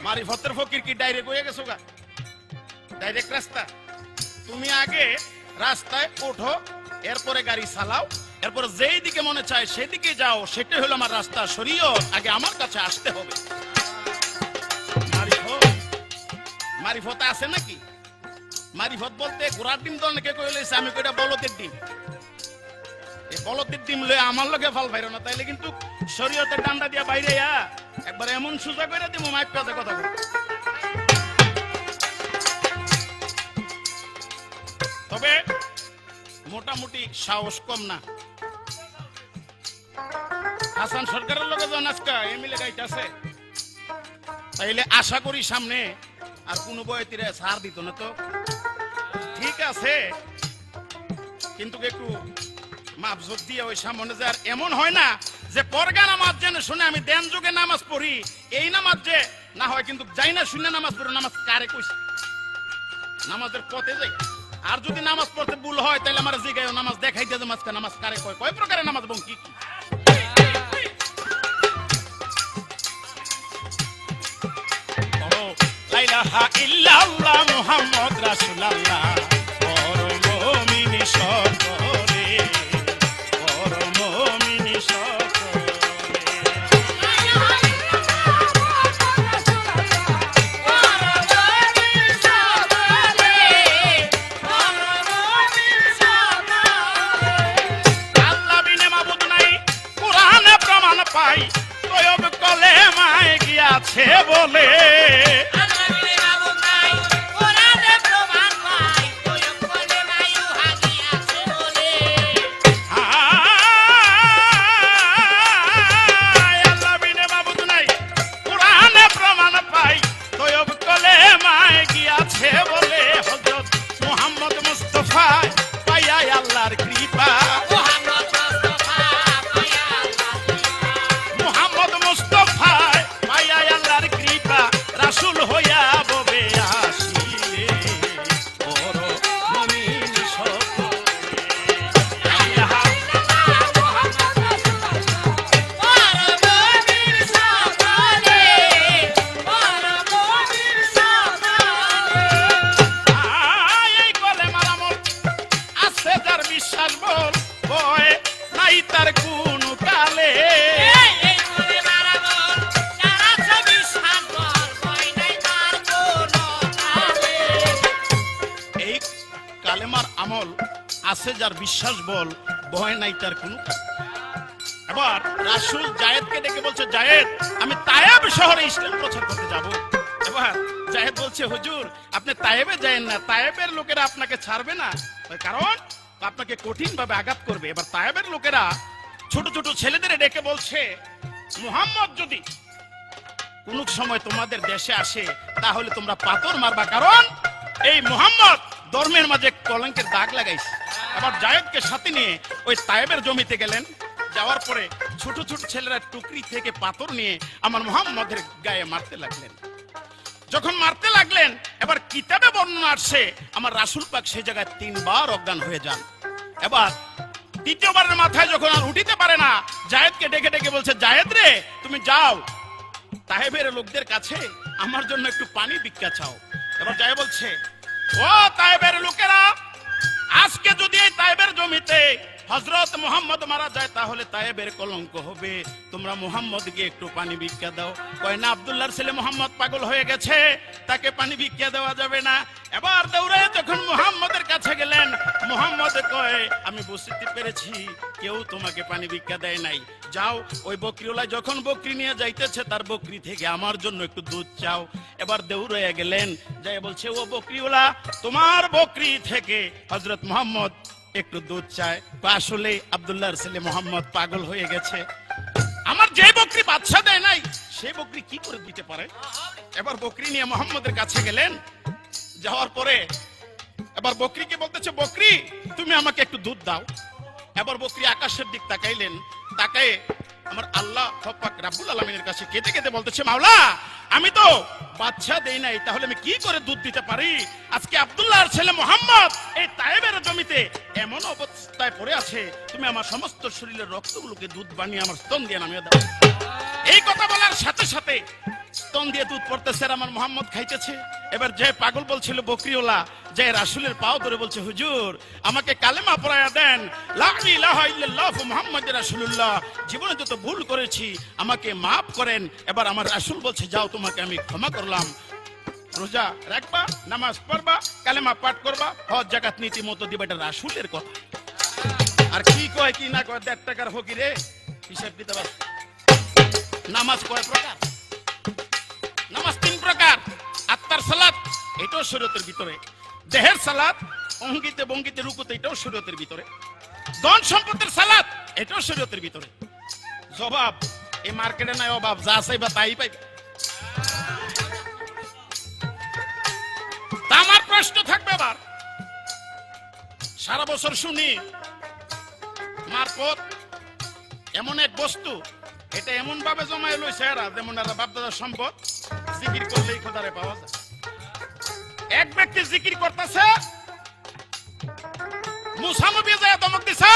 মারিফতের ফকির কি ডাইরেক্ট হয়ে গেছো গা? ডাইরেক্ট রাস্তা? তুমি আগে রাস্তায় ওঠো, এরপরে গাড়ি চালাও, এরপরে যেই দিকে মনে চায় সেদিকে যাও, সেটাই হলো আমার রাস্তা। শরীয়ত আগে আমার কাছে আসতে হবে। মারিফত আছে নাকি? মারিফত বলতে ঘোড়ার ডিম তো অনেকে কইলেছে, আমি কইটা বলদের ডিম। এই বলদের ডিম লয়ে আমার লগে ফাল বাইরো না, তাইলে কিন্তু শরীয়তের ডান্ডা দিয়া বাইরে একবার এমন সুজা করে দিব মাইক কাজে কথা বল। তবে মোটামুটি সাহস কম না। হাসান সরকারের লগে যখন আজকা এমএলএ গাইতেছে, তাইলে আশা করি সামনে আর কোন বয়তিরে ছাড় দিত না। তো ঠিক আছে, কিন্তু একটু মাপজোক দিয়ে ওই সামনে যে আর এমন হয় না যে পরগা নামাজ জেনে শুনে আমি ধ্যান যুগে নামাজ পড়ি, এই নামাজ যে না হয় কিন্তু যাই না শুনে নামাজ পড়ি। নামাজ কারে কইছে? নামাজের পথে যাই। আর যদি নামাজ পড়তে ভুল হয় তাহলে আমার জিগায় নামাজ দেখাই দিয়ে নামাজ কারে কয়, কয় প্রকারের নামাজ এবং কি কি। লা ইলাহা ইল্লাল্লাহ মুহাম্মদ রাসূলুল্লাহ, পরম মুমিন সকলে, পরম মুমিন সকলে। লা ইলাহা ইল্লাল্লাহ মুহাম্মদ রাসূলুল্লাহ, পরম মুমিন সকলে, পরম মুমিন সকলে। আল্লাহ বিনে মাবুদ নাই, কুরআনে প্রমাণ পাই, তয়ব কলেমায় গিয়াছে বলে। আল্লাহর কৃপা মুহাম্মদ মুস্তাফা পাইয়া আল্লাহর কৃপা রাসূল হইয়া ববে আসিলে ওর মুমিন সকলে বিশ্বাস বল বয় নাই তার কোন কালে এই কালেমার আমল আছে যার বিশ্বাস বল ভয় নাই তার কোন কালে। এবার রাসূল জায়েদকে ডেকে বলছে, জায়েদ আমি তায়েব শহরে ইসলাম প্রচার করতে যাব। এবার জায়েদ বলছে, হুজুর আপনি তায়েবে যায়েন না, তায়েবের লোকেরা আপনাকে ছাড়বে না, কারণ আপনাকে কঠিন ভাবে আঘাত করবে। এবার তায়েবের লোকেরা ছোট ছোট ছেলেদের ডেকে বলছে, মুহাম্মদ যদি কোন সময় তোমাদের দেশে আসে তাহলে তোমরা পাথর মারবা, কারণ এই মুহাম্মদ ধর্মের মাঝে কলঙ্কের দাগ লাগাইছে। এবার জায়েদকে সাথে নিয়ে ওই তায়েবের জমিতে গেলেন। যাওয়ার পরে ছোট ছোট ছেলেরা টুকরি থেকে পাথর নিয়ে আমার মুহাম্মদের গায়ে মারতে লাগলেন। যখন মারতে লাগলেন, এবার কিতাবে বর্ণনা আসছে আমার রাসূল পাক সেই জায়গায় 3 বার অজ্ঞান হয়ে যান। এবার দ্বিতীয়বারের মাথায় যখন আর উঠিতে পারে না, জায়েদকে ডেকে ডেকে বলছে, জায়েদ রে তুমি যাও তায়েবের লোকদের কাছে আমার জন্য একটু পানি ভিক্ষা চাও। এবার জায়েদ বলছে, ও তায়েবের লোকেরা, আজকে যদি এই তায়েবের জমিতে হযরত মুহাম্মদ মারা যায় তাহলে তায়েবের কলঙ্ক হবে, তোমরা মুহাম্মদকে একটু পানি ভিক্ষা দাও। কয় না, আব্দুল্লাহর ছেলে মুহাম্মদ পাগল হয়ে গেছে, তাকে পানি ভিক্ষা দেওয়া যাবে না। এবার দৌড়ে যখন মুহাম্মদের কাছে গেলেন, মুহাম্মদ কয়, আমি বুঝতে পেরেছি কেউ তোমাকে পানি ভিক্ষা দেয় নাই, যাও ওই বকরিওয়ালা যখন বকরি নিয়ে যাইতেছে তার বকরি থেকে আমার জন্য একটু দুধ চাও। এবার দৌড়ে গেলেন, যাই বলছে, ও বকরিওয়ালা তোমার বকরি থেকে হযরত মুহাম্মদ একটু দুধ চায়। আসলে আব্দুল্লাহর ছেলে মুহাম্মদ পাগল হয়ে গেছে, আমার যে বকরি বাদশা দেয় নাই সেই বকরি কি করে দিতে পারে। এবার বকরি নিয়ে মুহাম্মদের কাছে গেলেন। যাওয়ার পরে এবার বকরিকে বলতেছে, বকরি তুমি আমাকে একটু দুধ দাও। এবার বকরি আকাশের দিক তাকাইলেন, তাকায়ে আমার আল্লাহ পাক রব্বুল আলামিনের কাছে কেঁদে কেঁদে বলতেছে, মাওলা আমি তো বাদশা দেই নাই, তাহলে আমি কি করে দুধ দিতে পারি? আজকে আব্দুল্লাহর ছেলে মুহাম্মদ এই তায়েবের জমিতে এমন অবস্থায় পড়ে আছে, তুমি আমার সমস্ত শরীরের রক্তগুলোকে দুধ বানিয়ে আমার স্তন দিয়ে নামিয়ে দাও। এই কথা বলার সাথে সাথে স্তন দিয়ে দুধ পড়তেছে, আমার মুহাম্মদ খাইতেছে। এবার যে পাগল বলছিল বকরিওয়ালা, যে রাসূলের পাও ধরে বলছে, হুজুর আমাকে কালেমা পড়ায়া দেন, লা ইলাহা ইল্লাল্লাহু মুহাম্মাদুর রাসূলুল্লাহ, জীবনে যত ভুল করেছি আমাকে মাফ করেন। এবার আমার রাসূল বলছে, যাও তোমাকে আমি ক্ষমা করলাম, রোজা রাখবা, নামাজ পড়বা, কালেমা পাঠ করবা, হজ যাকাত নীতি মতো দিবা। এটা রাসূলের কথা। আর কি কয় কি না কয় 1.5 টাকার ফকিরে হিসাব দিতে পারে। নামাজ কয় প্রকার? নামাজ 3 প্রকার। আত্মার সালাত, এটাও শরীয়তের ভিতরে। দেহের সালাত, অঙ্গিতে ভঙ্গিতে রুকুতে, এটাও শরীয়তের ভিতরে। ধন সম্পদের সালাত, এটাও শরীয়তের ভিতরে। জবাব এই মার্কেটে নাই অভাব, যা চাইবা তাই পাইবে। তা আমার প্রশ্ন থাকবে, এবার সারা বছর শুনি মারফত এমন এক বস্তু, এটা এমন ভাবে জমায় লইছে এরা, যেমন এরা বাপদাদার সম্পদ, জিকির করলেই খোদারে পাওয়া যায়। এক ব্যক্তি জিকির করতেছে, মুসা নবী যায় ধমক দিছে,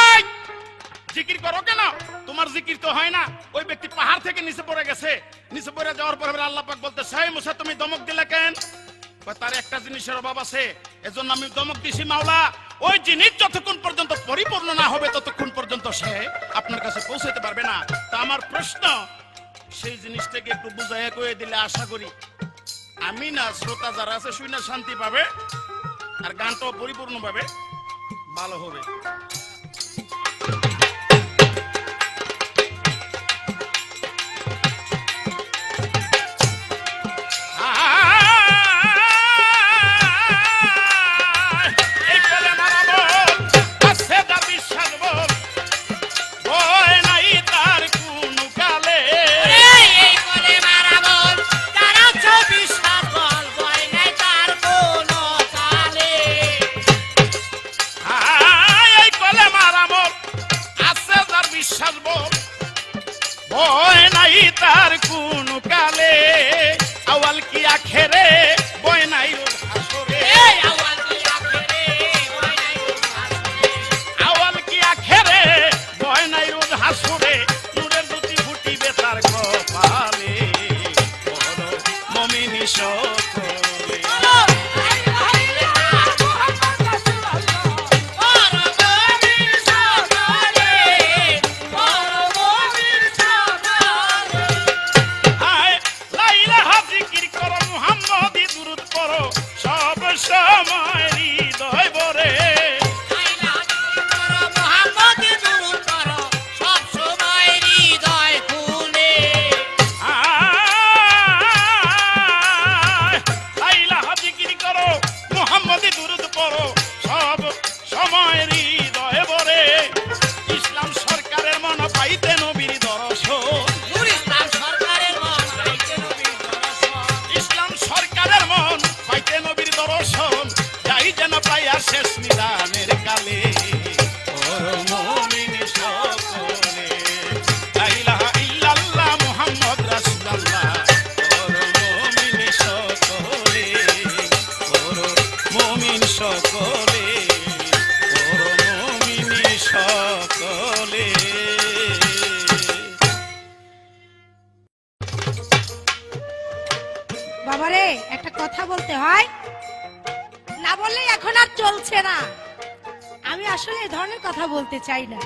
জিকির করো কেন, তোমার জিকির তো হয় না। ওই ব্যক্তি পাহাড় থেকে নিচে পড়ে গেছে, নিচে পড়ে যাওয়ার পর আল্লাহ পাক বলতেছে, হে মুসা তুমি ধমক দিলে কেন? তার একটা জিনিসের অভাব আছে, এজন্য আমি ধমক দিছি মাওলা। ওই জিনিস যতক্ষণ পর্যন্ত পরিপূর্ণ না হবে ততক্ষণ পর্যন্ত সে আপনার কাছে পৌঁছাতে পারবে না। তা আমার প্রশ্ন, সেই জিনিসটাকে একটু বুঝাইয়া কয়ে দিলে আশা করি আমি না শ্রোতা যারা আছে শুনে শান্তি পাবে, আর গানটাও পরিপূর্ণ ভাবে ভালো হবে। ভয় নাই তার কোন কালে, আওয়াল কি আখেরে ভয় নাই রোজ হাসরে, আওয়াল কি আখেরে ভয় নাই রোজ হাসরে, নূরের জ্যোতি ফুটিবে তার কপালে, বড় মুমিনি সকলে। সময় হৃদয় ভরে সব সময় হৃদয় খুলে, লাইলা জিকির করো মুহাম্মদি দুরূদ পড়ো সব সময় হৃদয় ভরে, ইসলাম সরকারের মন পাইতে নবীর দর্শন, ইসলাম সরকারের মন পাইতে নবীর দর্শন, ইসলাম সরকারের মন পাইতে নবীর দর্শন, যাই যেন পাইয়া শেষ নিদানের কালে, ওর মুমিন সকলে, লা ইলাহা ইল্লাল্লাহ মুহাম্মদ রাসূলুল্লাহ, ওর মুমিন সকলে, ওর মুমিন সকলে, ওর মুমিন সকলে। বাবারে একটা কথা বলতে হয়, না বললে এখন আর চলছে না। আমি আসলে এই ধরনের কথা বলতে চাই না,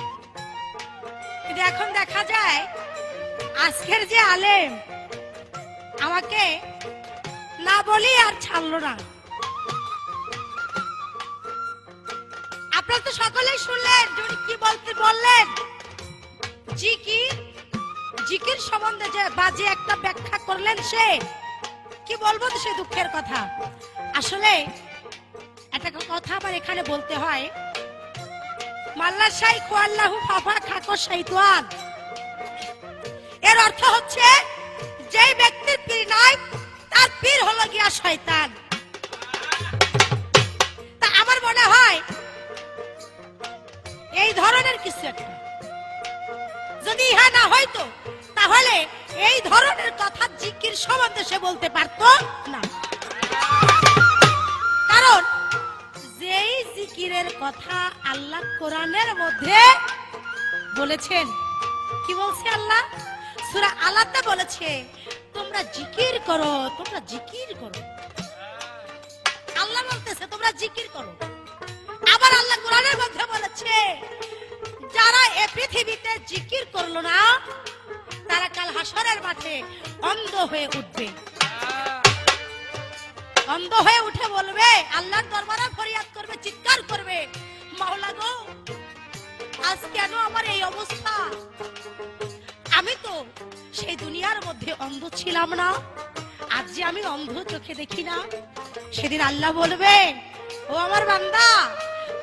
কিন্তু এখন দেখা যায় আজকের যে আলেম আমাকে না বলি আর ছাড়লো না। আপনারা তো সকলেই শুনলেন যে উনি কি বলতে বললেন, জিকির, জিকির সম্বন্ধে যে বাজে একটা ব্যাখ্যা করলেন। সে কি বলবো তো, সে দুঃখের কথা। আসলে একটা কথা আমার এখানে বলতে হয়, মাল্লা শাই খোয়াল্লাহু ফাফা খাকো শাইতান, এর অর্থ হচ্ছে যে ব্যক্তির পীর নাই তার পীর হলো গিয়া শয়তান। তা আমার মনে হয় এই ধরনের কিছু একটা যদি ইহা না হয়তো, তাহলে এই ধরনের কথা জিকির সম্বন্ধে সে বলতে পারতো না। কারণ যেই জিকিরের কথা আল্লাহ কোরআনের মধ্যে বলেছেন, কি বলছে আল্লাহ? সূরা আলাতে বলেছে তোমরা জিকির করো, তোমরা জিকির করো। আল্লাহ বলতেছে তোমরা জিকির করো। আবার আল্লাহ কোরআনের মধ্যে বলেছে যারা এই পৃথিবীতে জিকির করলো না তারা কাল হাসরের মাঠে অন্ধ হয়ে উঠবে। অন্ধ হয়ে উঠে বলবে, আল্লাহর দরবারে ফরিয়াদ করবে, চিৎকার করবে, মাওলা গো আজ কেন আমার এই অবস্থা? আমি তো সেই দুনিয়ার মধ্যে অন্ধ ছিলাম না, আজ যে আমি অন্ধ চোখে দেখি না। সেদিন আল্লাহ বলবে, ও আমার বান্দা,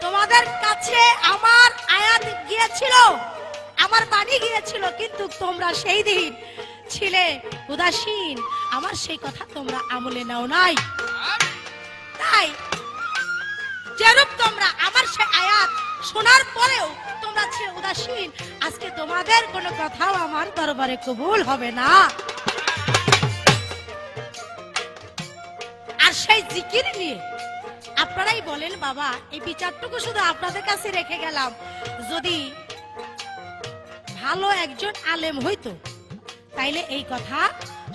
তোমাদের কাছে আমার আয়াত গিয়েছিল, আমার বাণী গিয়েছিল, কিন্তু তোমরা সেই দিন ছিলে উদাসীন, আমার সেই কথা তোমরা আমলে নাও নাই। তাই যেরূপ তোমরা আমার সেই আয়াত শোনার পরেও তোমরা ছিলে উদাসীন, আজকে তোমাদের কোনো কথাও আমার দরবারে কবুল হবে না। আর সেই জিকির নিয়ে আপনারাই বলেন বাবা, এই বিচারটুকু শুধু আপনাদের কাছে রেখে গেলাম, যদি ভালো একজন আলেম হইতো তাইলে এই কথা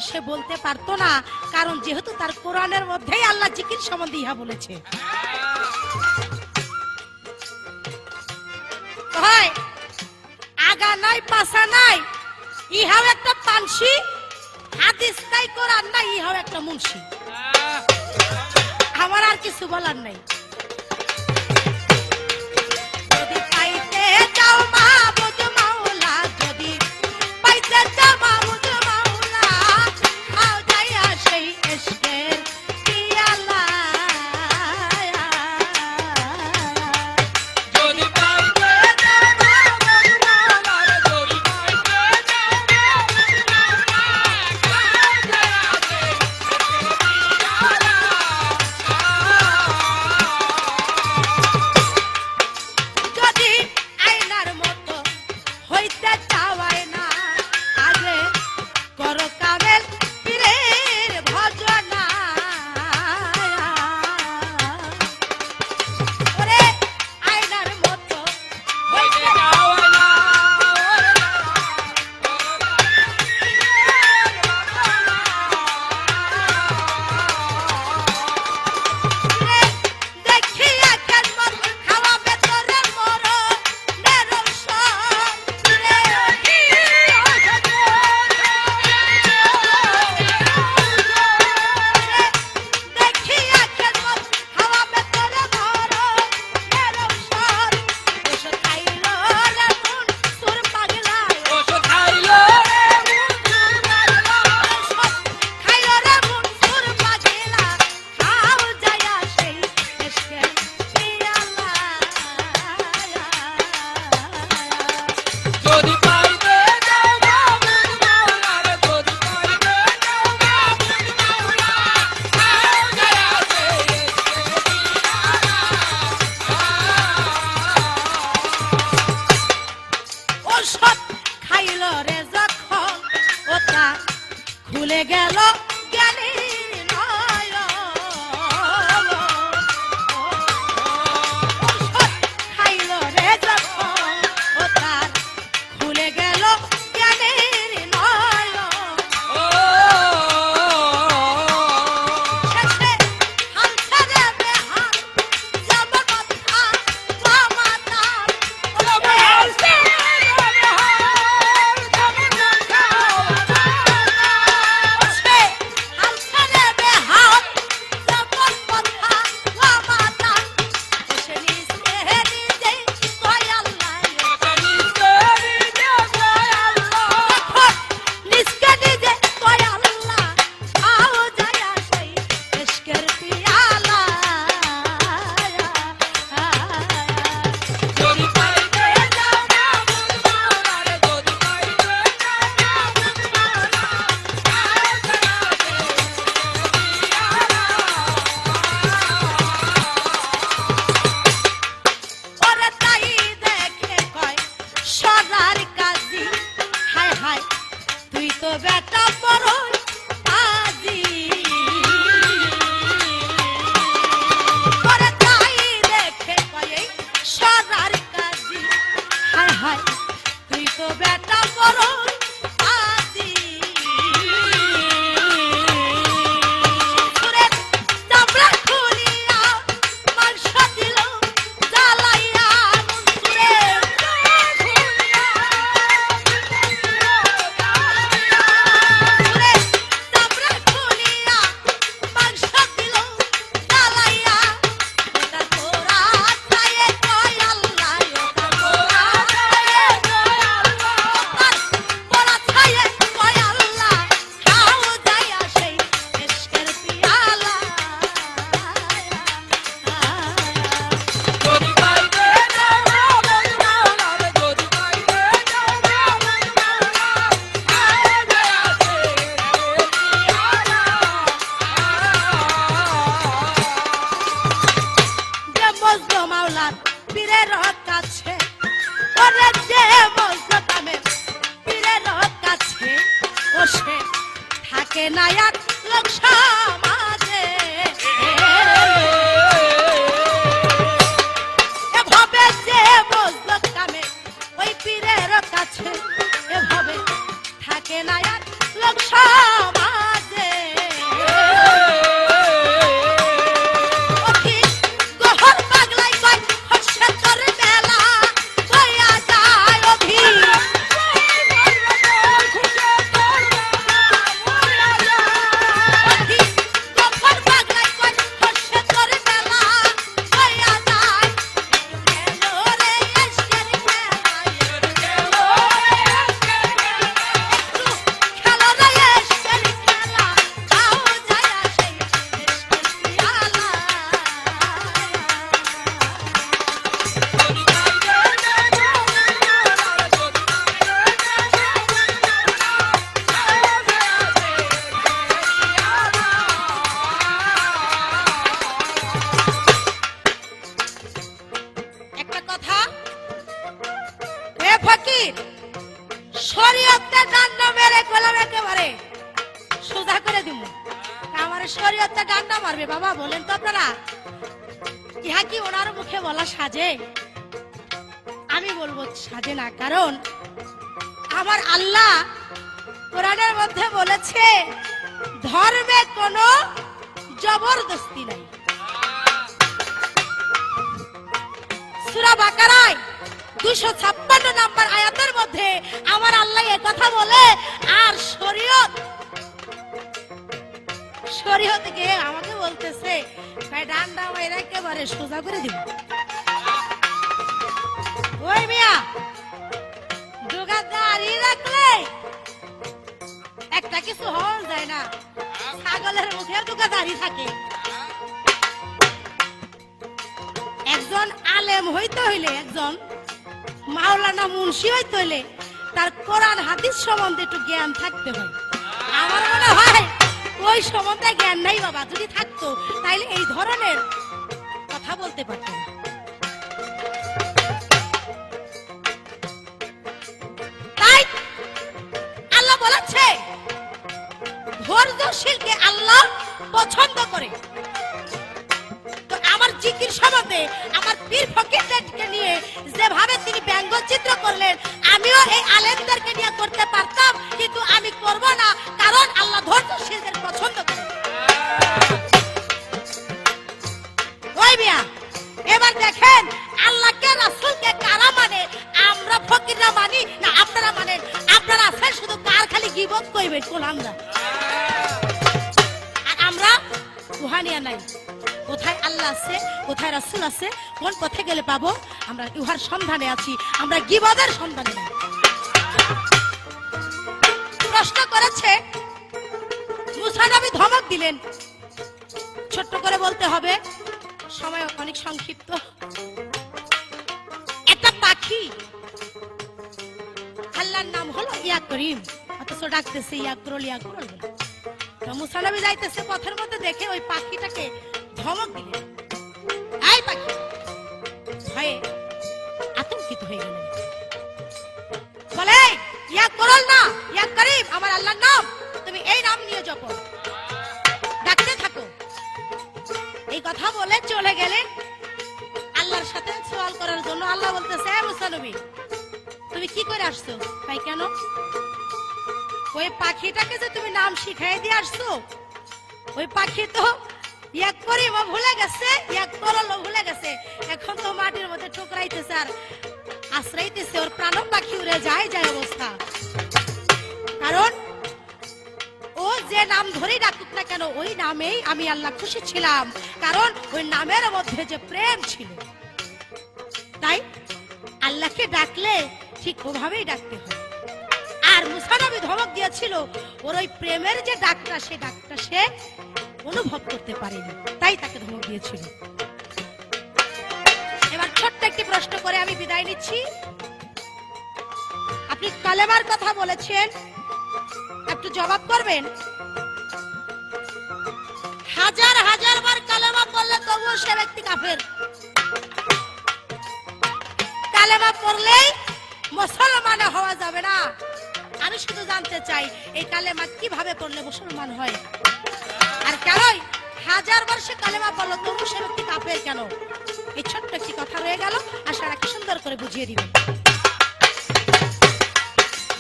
সে বলতে পারতো না। কারণ যেহেতু তার কোরআনের মধ্যেই আল্লাহ জিকির সম্বন্ধে ইহা বলেছে। হয় আগা নাই পাছা নাই, ইহাও একটা পানসি, হাদিস নাই কোরআন নাই, ইহাও একটা মুন্সি। আমার আর কিছু বলার নাই। যদি পাইতে যাও মাহবুব মাওলা, যদি পাইতে যাও মাহবুব মাওলা, খাও যাইয়া সেই ইশকের পিয়ালা। যদি পাইতে যাও মাহবুব মাওলা, যদি পাইতে যাও মাহবুব মাওলা, খাও যাইয়া সেই ইশকের পিয়ালা। তো বেটা বড়ই আজি করে তাই দেখে পায়ে সরার কাজী হায় হায় তুই তো বেটা বড়ই আজি সুরের চামড়া খুলিয়া মাংস দিল জ্বালাইয়া সুরের সুরের চামড়া খুলিয়া মাংস দিল জ্বালাইয়া ওটা তোরা খায়ে কয় আল্লাহ ওটা তোরা খায়ে কয় আল্লাহ তোরা খায়ে কয় আল্লাহ খাও যায়া সেই ইশকের পিয়ালা যদি পাইতে যাও মদিনা রে যদি পাইতে যাও মদিনা আয় গয়াছে যে মজলো মাওলার পীরের কাছে ওরে যে মজলো কামে পীরের কাছে ও সে থাকে না এক লোক সমাজে এভাবে যে মজলো কামে ওই পীরের কাছে এভাবে থাকে না এক লোক সমাজে অতি গহর পাগলাই কয় হচ্ছে তোর মেলা কইয়া যায় অভি অতি গহর পাগলাই কয় হচ্ছে তোর মেলা কইয়া যায় গেলো রে এসকের মেলা গেলো রে এসকের মেলা একটু খেলো রে এসকের খেলা খাও যায় সেই এসকের পিয়ালা একটা কথা এ ফকির শরীয়তে ডান্ডা মেরে গোলাম একেবারে সোজা করে দিব আমার শরীয়তে ডান্ডা মারবে বাবা বলেন তো আপনারা ইহা কি ওনার মুখে বলা সাজে আমি বলবো সাজে না কারণ আমার আল্লাহ কোরআনের মধ্যে বলেছে ধর্মে কোনো জবরদস্তি নাই সূরা বাকারায় 256 নম্বর আয়াতের মধ্যে আমার আল্লাহ এই কথা বলে আর শরীয়ত গিয়ে আমাকে বলতেছে ভাই ডান্ডা মাইরা একেবারে সোজা করে দিব ওই মিয়া দুগা দাড়ি রাখলে একটা কিছু হওয়া যায় না ছাগলের মুখে দুগা দাড়ি থাকে একজন আলেম হইতে হইলে একজন মাওলানা মুন্সি হইতে হইলে তার কোরআন হাদিস সম্বন্ধে একটু জ্ঞান থাকতে হয় আমার মনে হয় ওই সম্বন্ধে জ্ঞান নাই বাবা যদি থাকতো তাইলে এই ধরনের কথা বলতে পারতো না তাই আল্লাহ বলেছে ধৈর্যশীলকে আল্লাহ পছন্দ করে তো আমার জিকির সম্বন্ধে আমার পীর ফকিরদেরকে নিয়ে যেভাবে তিনি ব্যঙ্গচিত্র করলেন আমিও এই আলেমদেরকে নিয়ে করতে পারতাম কিন্তু আমি করব না কারণ আল্লাহ ধৈর্যশীলদের পছন্দ করে ওই মিয়া এবার দেখেন আল্লাহকে রাসূলকে কারা মানে আমরা ফকিররা মানি না আপনারা মানেন আপনারা আছেন শুধু কার খালি গীবত কইবেন কোন আমরা আর আমরা কুহানিয়া নাই কোথায় আল্লাহ আছে কোথায় রাসূল আছে কোন পথে গেলে পাবো আমরা ইহার সন্ধানে আছি আমরা গীবতের সন্ধানে নাই প্রশ্ন করেছে মুসা নবী ধমক দিলেন ছোট্ট করে বলতে হবে সময় অনেক সংক্ষিপ্ত একটা পাখি আল্লাহর নাম হলো ইয়া করিম অথচ ডাকতেছে ইয়া করল বলে তো মুসা নবী যাইতেছে পথের মধ্যে দেখে ওই পাখিটাকে ধমক দিলেন এই পাখি ভয়ে আতঙ্কিত হয়ে গেলেন বলে ইয়া করল না ইয়া করিম আমার আল্লাহর বলে চলে গেলেন আল্লাহর সাথে সওয়াল করার জন্য। আল্লাহ বলতেছে, হে মুসা নবী, তুমি কি করে আসছো? ভাই কেন? ওই পাখিটাকে যে তুমি নাম শিখাই দিয়ে আসছো, ওই পাখি তো এক করিমও ভুলে গেছে, এক করলও ভুলে গেছে, এখন তো মাটির মধ্যে ঠুকরাইতেছে আর আশ্রাইতেছে, ওর প্রাণ পাখি উড়ে যায় যায় অবস্থা। কারণ ও যে নাম ধরেই ডাকুক না কেন, ওই নামেই আমি আল্লাহ খুশি ছিলাম, কারণ ওই নামের মধ্যে যে প্রেম ছিল। তাই আল্লাহকে ডাকলে ঠিক ওভাবেই ডাকতে হয়। আর মুসা নবী ধমক দিয়েছিল, ওর ওই প্রেমের যে ডাকটা, সে ডাকটা সে অনুভব করতে পারেনি, তাই তাকে ধমক দিয়েছিল। এবার ছোট্ট একটি প্রশ্ন করে আমি বিদায় নিচ্ছি। আপনি কালেমার কথা বলেছেন, একটু জবাব করবেন। হাজার হাজার বার কালেমা পড়লে তবুও সে ব্যক্তি কাফের। কালেমা পড়লেই মুসলমান হওয়া যাবে না। আমি শুধু জানতে চাই, এই কালেমা কিভাবে পড়লে মুসলমান হয়, আর কেন হাজার বার সে কালেমা পড়লো তবু সে ব্যক্তি কাফের কেন? এই ছোট্ট একটি কথা রয়ে গেল, আশা রাখি সুন্দর করে বুঝিয়ে দিবেন।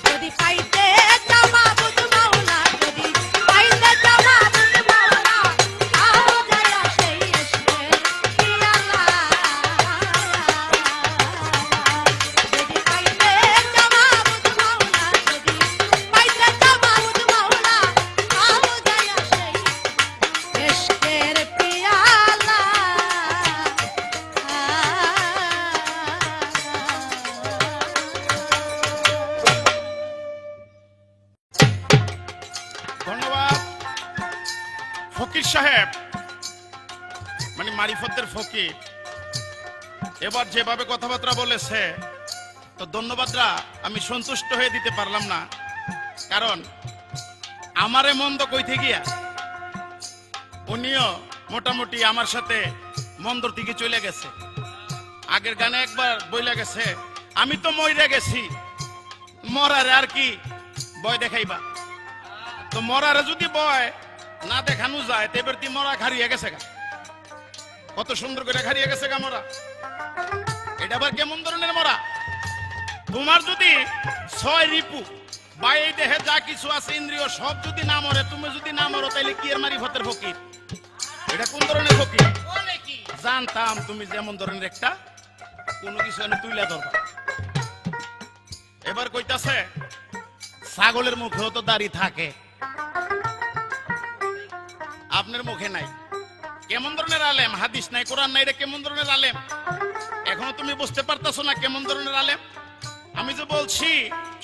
যদি পাইতে চাও মাবুদ মাওলা, যদি পাইতে চাও মাবুদ মাওলা, আও যায়া সেই ইশকের পিয়ালা। যদি পাইতে চাও মাবুদ মাওলা, যদি পাইতে চাও মাবুদ মাওলা, আও যায়া সেই ইশকের পিয়ালা। ধন্যবাদ ফকির সাহেব, মানে মারিফতের ফকির। এবার যেভাবে কথাবার্তা বলেছে, তো ধন্যবাদরা আমি সন্তুষ্ট হয়ে দিতে পারলাম না, কারণ আমারে মন্দ কইতে গিয়া উনিও মোটামুটি আমার সাথে মন্দর দিকে চলে গেছে। আগের গানে একবার বইলা গেছে, আমি তো মইরা গেছি, মরারে আর কি ভয় দেখাইবা। তো মরারে যদি ভয় না দেখানো যায়, তেবার তুই মরা হারিয়ে গেছে গা। কত সুন্দর করে হারিয়ে গেছে গা মরা। এটা আবার কেমন ধরনের মরা? তোমার যদি 6 রিপু বা এই দেহে যা কিছু আছে ইন্দ্রিয় সব যদি না মরে, তুমি যদি না মরো, তাইলে কি এর মারিফতের ফকির? এটা কোন ধরনের ফকির? জানতাম তুমি যেমন ধরনের একটা কোনো কিছু এনে তুইলা ধরবা। এবার কইতাছে, ছাগলের মুখেও তো দাড়ি থাকে, আপনার মুখে নাই। কেমন ধরনের আলেম? হাদিস নাই, কোরআন নাই, এটা কেমন ধরনের আলেম? এখনো তুমি বুঝতে পারতাছো না কেমন ধরনের আলেম? আমি যে বলছি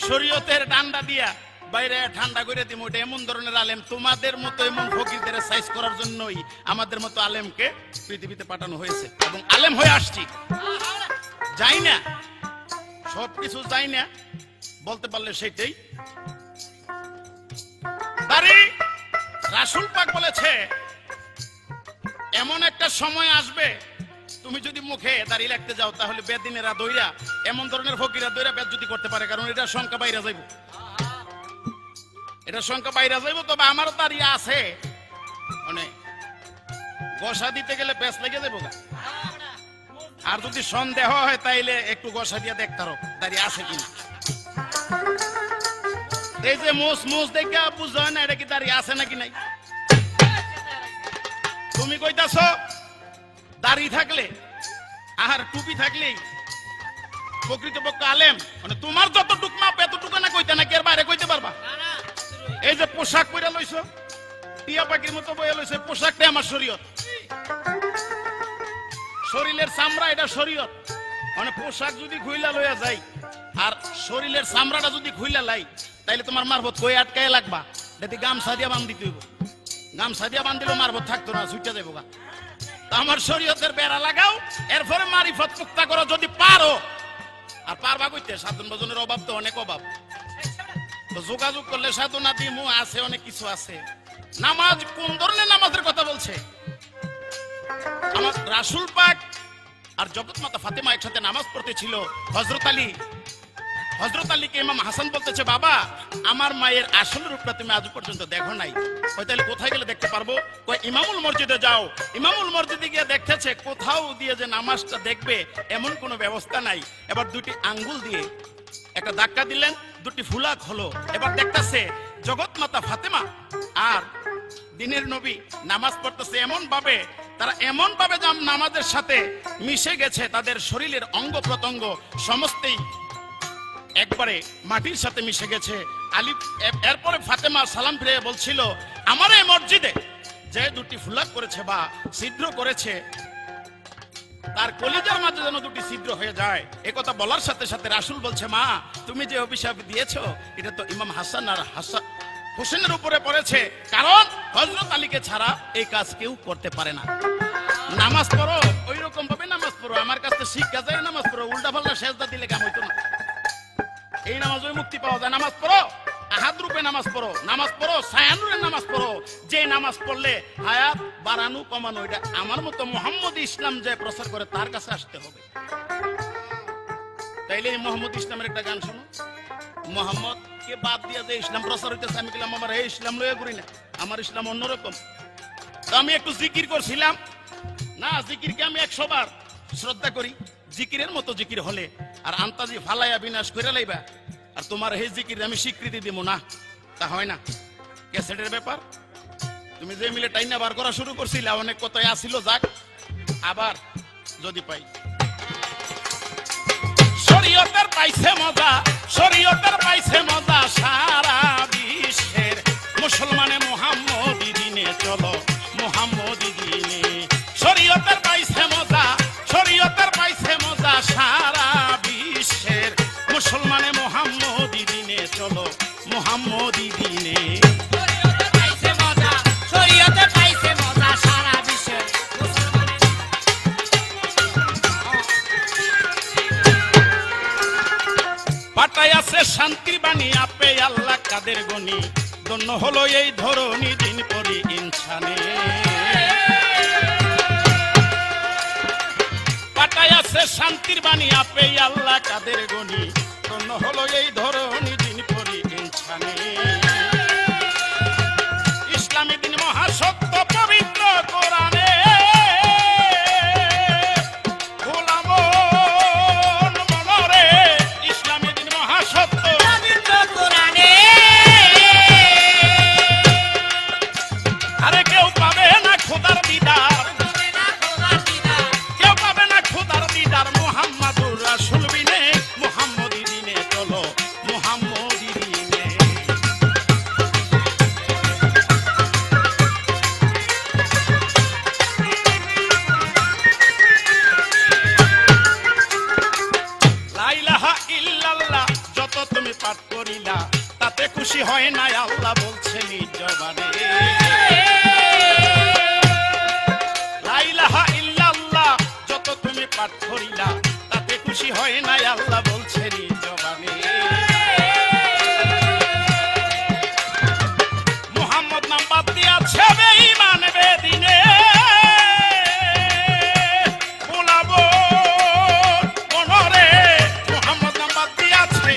শরীয়তের ডান্ডা দিয়া বাইরে ঠান্ডা করে দিব, ওটা এমন ধরনের আলেম। তোমাদের মতো এমন ফকিরদের সাইজ করার জন্যই আমাদের মতো আলেমকে পৃথিবীতে পাঠানো হয়েছে, এবং আলেম হয়ে আসছি। যাই না, সবকিছু যাই না বলতে পারলে সেটাই দাড়ি। রাসূল পাক বলেছে, এমন একটা সময় আসবে তুমি যদি মুখে দাড়ি রাখতে যাও, তাহলে বেদিনেরা দইরা, এমন ধরনের ফকিরা দইরা বেজ্জতি করতে পারে, কারণ এটা সংখ্যা বাইরে যাইব, এটা সংখ্যা বাইরে যাইব। তবে আমারও দাড়ি আছে, মানে গসা দিতে গেলে পেঁচ লেগে যাবো গা। আর যদি সন্দেহ হয় তাইলে একটু গসা দিয়ে দেখতে পারো দাড়ি আছে কিনা। এই যে মোস মোস দেখে বুঝো না এটা কি দাড়ি আছে নাকি নাই। তুমি কইতাছ দাড়ি থাকলে আর টুপি থাকলেই প্রকৃতপক্ষে আলেম, মানে তোমার যতটুক মাপ এতটুকু না কইতে নাকি এর বাইরে কইতে পারবা? এই যে পোশাক পরে লইছো, টিয়া পাখির মতো বয়ে লইছে, পোশাকটাই আমার শরীয়ত। শরীরের চামড়া এটা শরীয়ত, মানে পোশাক যদি খুইলা লইয়া যাই আর শরীরের চামড়াটা যদি খুইলা লাই, তাইলে তোমার মারফত কই আটকায় লাগবা, যদি গামছা দিয়া বান্ধি দিব। গামছা দিয়া বান্ধিলেও মারফত থাকতো না, ছুটে যাবো গা। আমার শরীয়তের বেড়া লাগাও, এরপরে মারিফত মুক্তা করো যদি পারো। আর পারবা কইতে, সাধন ভজনের অভাব তো অনেক অভাব, তো যোগাযোগ করলে সাধনা দিমু আছে, অনেক কিছু আছে। নামাজ কোন ধরনের নামাজের কথা বলছে? আমার রাসূল পাক আর জগৎ মাতা ফাতেমা একসাথে নামাজ পড়তে ছিল। হযরত আলী হযরত আলীকে ইমাম হাসান বলতেছে, বাবা আমার মায়ের আসল রূপটা তুমি আজ পর্যন্ত দেখো নাই। কই তাহলে কোথায় গেলে দেখতে পারবো? কই ইমামুল মসজিদে যাও। ইমামুল মসজিদে গিয়ে দেখতেছে কোথাও দিয়ে যে নামাজটা দেখবে এমন কোনো ব্যবস্থা নাই। এবার দুটি আঙ্গুল দিয়ে একটা ধাক্কা দিলেন, দুটি ফুলাক হলো। এবার দেখতেছে জগৎ মাতা ফাতেমা আর দিনের নবী নামাজ পড়তেছে এমন ভাবে, তারা এমন ভাবে নামাজের সাথে মিশে গেছে, তাদের শরীরের অঙ্গ প্রত্যঙ্গ সমস্তই একবারে মাটির সাথে মিশে গেছে। আলী এরপরে ফাতেমা সালাম ফিরে বলছিল, আমার এই মসজিদে যে দুটি ফুলাক করেছে বা ছিদ্র করেছে, তার কলিজার মাঝে যেন দুটি ছিদ্র হয়ে যায়। এ কথা বলার সাথে সাথে রাসূল বলছে, মা তুমি যে অভিশাপ দিয়েছো এটা তো ইমাম হাসান আর হোসেনের উপরে পড়েছে, কারণ হযরত আলীকে ছাড়া এই কাজ কেউ করতে পারে না। নামাজ পড়ো, ওই রকম ভাবে নামাজ পড়ো, আমার কাছে শিক্ষা যায় নামাজ পড়ো, উল্টা পাল্টা সেজদা দিলে কাম হইতো না। এই নামাজ ওই মুক্তি পাওয়া যায়। নামাজ পড়ো, আহাদ রূপে নামাজ পড়ো, নামাজ পড়ো সায়ানুরে নামাজ পড়ো। যে নামাজ পড়লে হায়াত বাড়ানো কমানো, এটা আমার মতো মোহাম্মদ ইসলাম যে প্রচার করে তার কাছে আসতে হবে। তাইলে মোহাম্মদ ইসলামের একটা গান শুনো, মোহাম্মদ কে বাদ দিয়ে যে ইসলাম প্রচার হইতেছে, আমি বললাম আমার এই ইসলাম লয়ে করি না, আমার ইসলাম অন্যরকম। তো আমি একটু জিকির করছিলাম না, জিকিরকে আমি 100 বার শ্রদ্ধা করি, জিকিরের মতো জিকির হলে আর আন্তাজি ফালাইয়া বিনাশ করে লাইবা আর তোমার এই জিকির আমি স্বীকৃতি দিব না, তা হয় না। ক্যাসেটের ব্যাপার, তুমি যে মিলে টাইনা বার করা শুরু করছিলে, অনেক কথাই আসিল, যাক আবার যদি পাই। শরীয়তের পাইছে মজা, শরীয়তের পাইছে মজা সারা বিশ্বের, মুসলমানে মুহাম্মদি দিনে চলো, মুহাম্মদি দিনে। শরীয়তের পাইছে মজা, শরীয়তের পাইছে মজা সারা বিশ্বের, মুসলমানে মুহাম্মদি দিনে চলো, মুহাম্মদি দিনে। শরীয়তে পাইছে মজা, শরীয়তে পাইছে মজা সারা বিশ্বের মুসলমানের। পাটাই আছে শান্তির বাণী, আপে আল্লাহ কাদের গনি, ধন্য হলো এই ধরনী দিন পরি ইনসানে। পাটাই আছে শান্তির বাণী, আপে আল্লাহ কাদের গনি, ধন্য হলো এই ধরনী দিন পরি ইনসানে। ইসলামী দিন মহাসত্য পবিত্র কোরআনে, গোলামন মনরে, ইসলামী দিন মহাসত্য পবিত্র কোরআনে। আরে কেউ পাবে না খোদার দিদার, পাবে না খোদার দিদার, কেউ পাবে না খোদার দিদার, মুহাম্মাদুর রাসূল বিনে, মুহাম্মদি দিনে চলো, মুহাম্মদি দিনে। লা ইলাহা ইল্লাল্লাহ যত তুমি পাঠ করিলা, তাতে খুশি হয় না আল্লাহ বলছে নিজ জবানে। লা ইলাহা ইল্লাল্লাহ যত তুমি পাঠ করিলা, তাতে খুশি হয় না আল্লাহ বলছে নিজ জবানে। মুহাম্মদ নাম বাদ দিয়াছে বেঈমান বেদিনে, গোলাবো মনরে, মুহাম্মদ নাম বাদ দিয়াছে।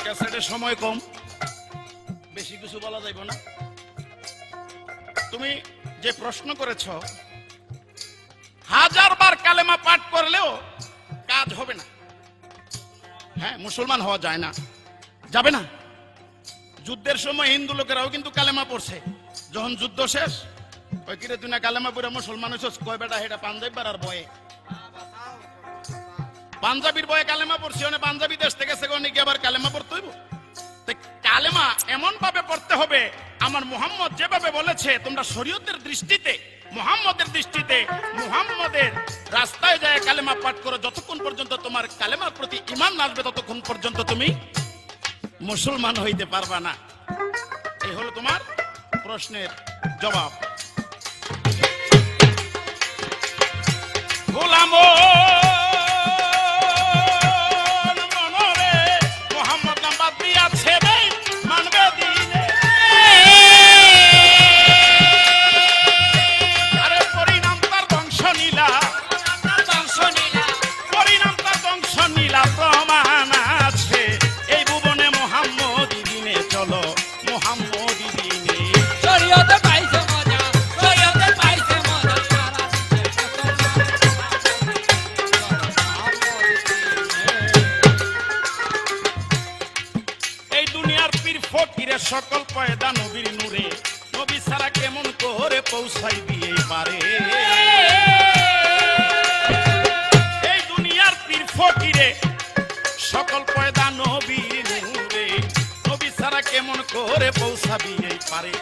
ক্যাসেটের সময় কম, বেশি কিছু বলা যাইব না। তুমি যে প্রশ্ন করেছ, 1000 বার কালেমা পাঠ করলেও কাজ হবে না। হ্যাঁ, মুসলমান হওয়া যায় না, যাবে না। যুদ্ধের সময় হিন্দু লোকেরাও কিন্তু কালেমা পড়ছে, যখন যুদ্ধ শেষ ওই কিরে তুই না কালেমা পড়ে মুসলমান হইছস, কয় বেটা হেটা পাঞ্জাবি পাড়ার বয়ে, পাঞ্জাবির বয়ে কালেমা পড়ছি, মানে পাঞ্জাবি দেশ থেকে সেখানে গিয়ে আবার কালেমা পড়তে হইব। কালেমা এমন ভাবে পড়তে হবে, আমার মুহাম্মদ যেভাবে বলেছে, তোমরা শরীয়তের দৃষ্টিতে, মুহাম্মদের দৃষ্টিতে, মুহাম্মদের রাস্তায় যায় কালেমা পাঠ করো, যতক্ষণ পর্যন্ত তোমার কালেমার প্রতি ঈমান না আসবে ততক্ষণ পর্যন্ত তুমি মুসলমান হইতে পারবা না। এই হলো তোমার প্রশ্নের জবাব। গোলাম পারে। এই দুনিয়ার পীর ফকিরে সকল পয়দা নবীর নূরে, নবী ছাড়া কেমন করে পৌঁছাবি এই পারে।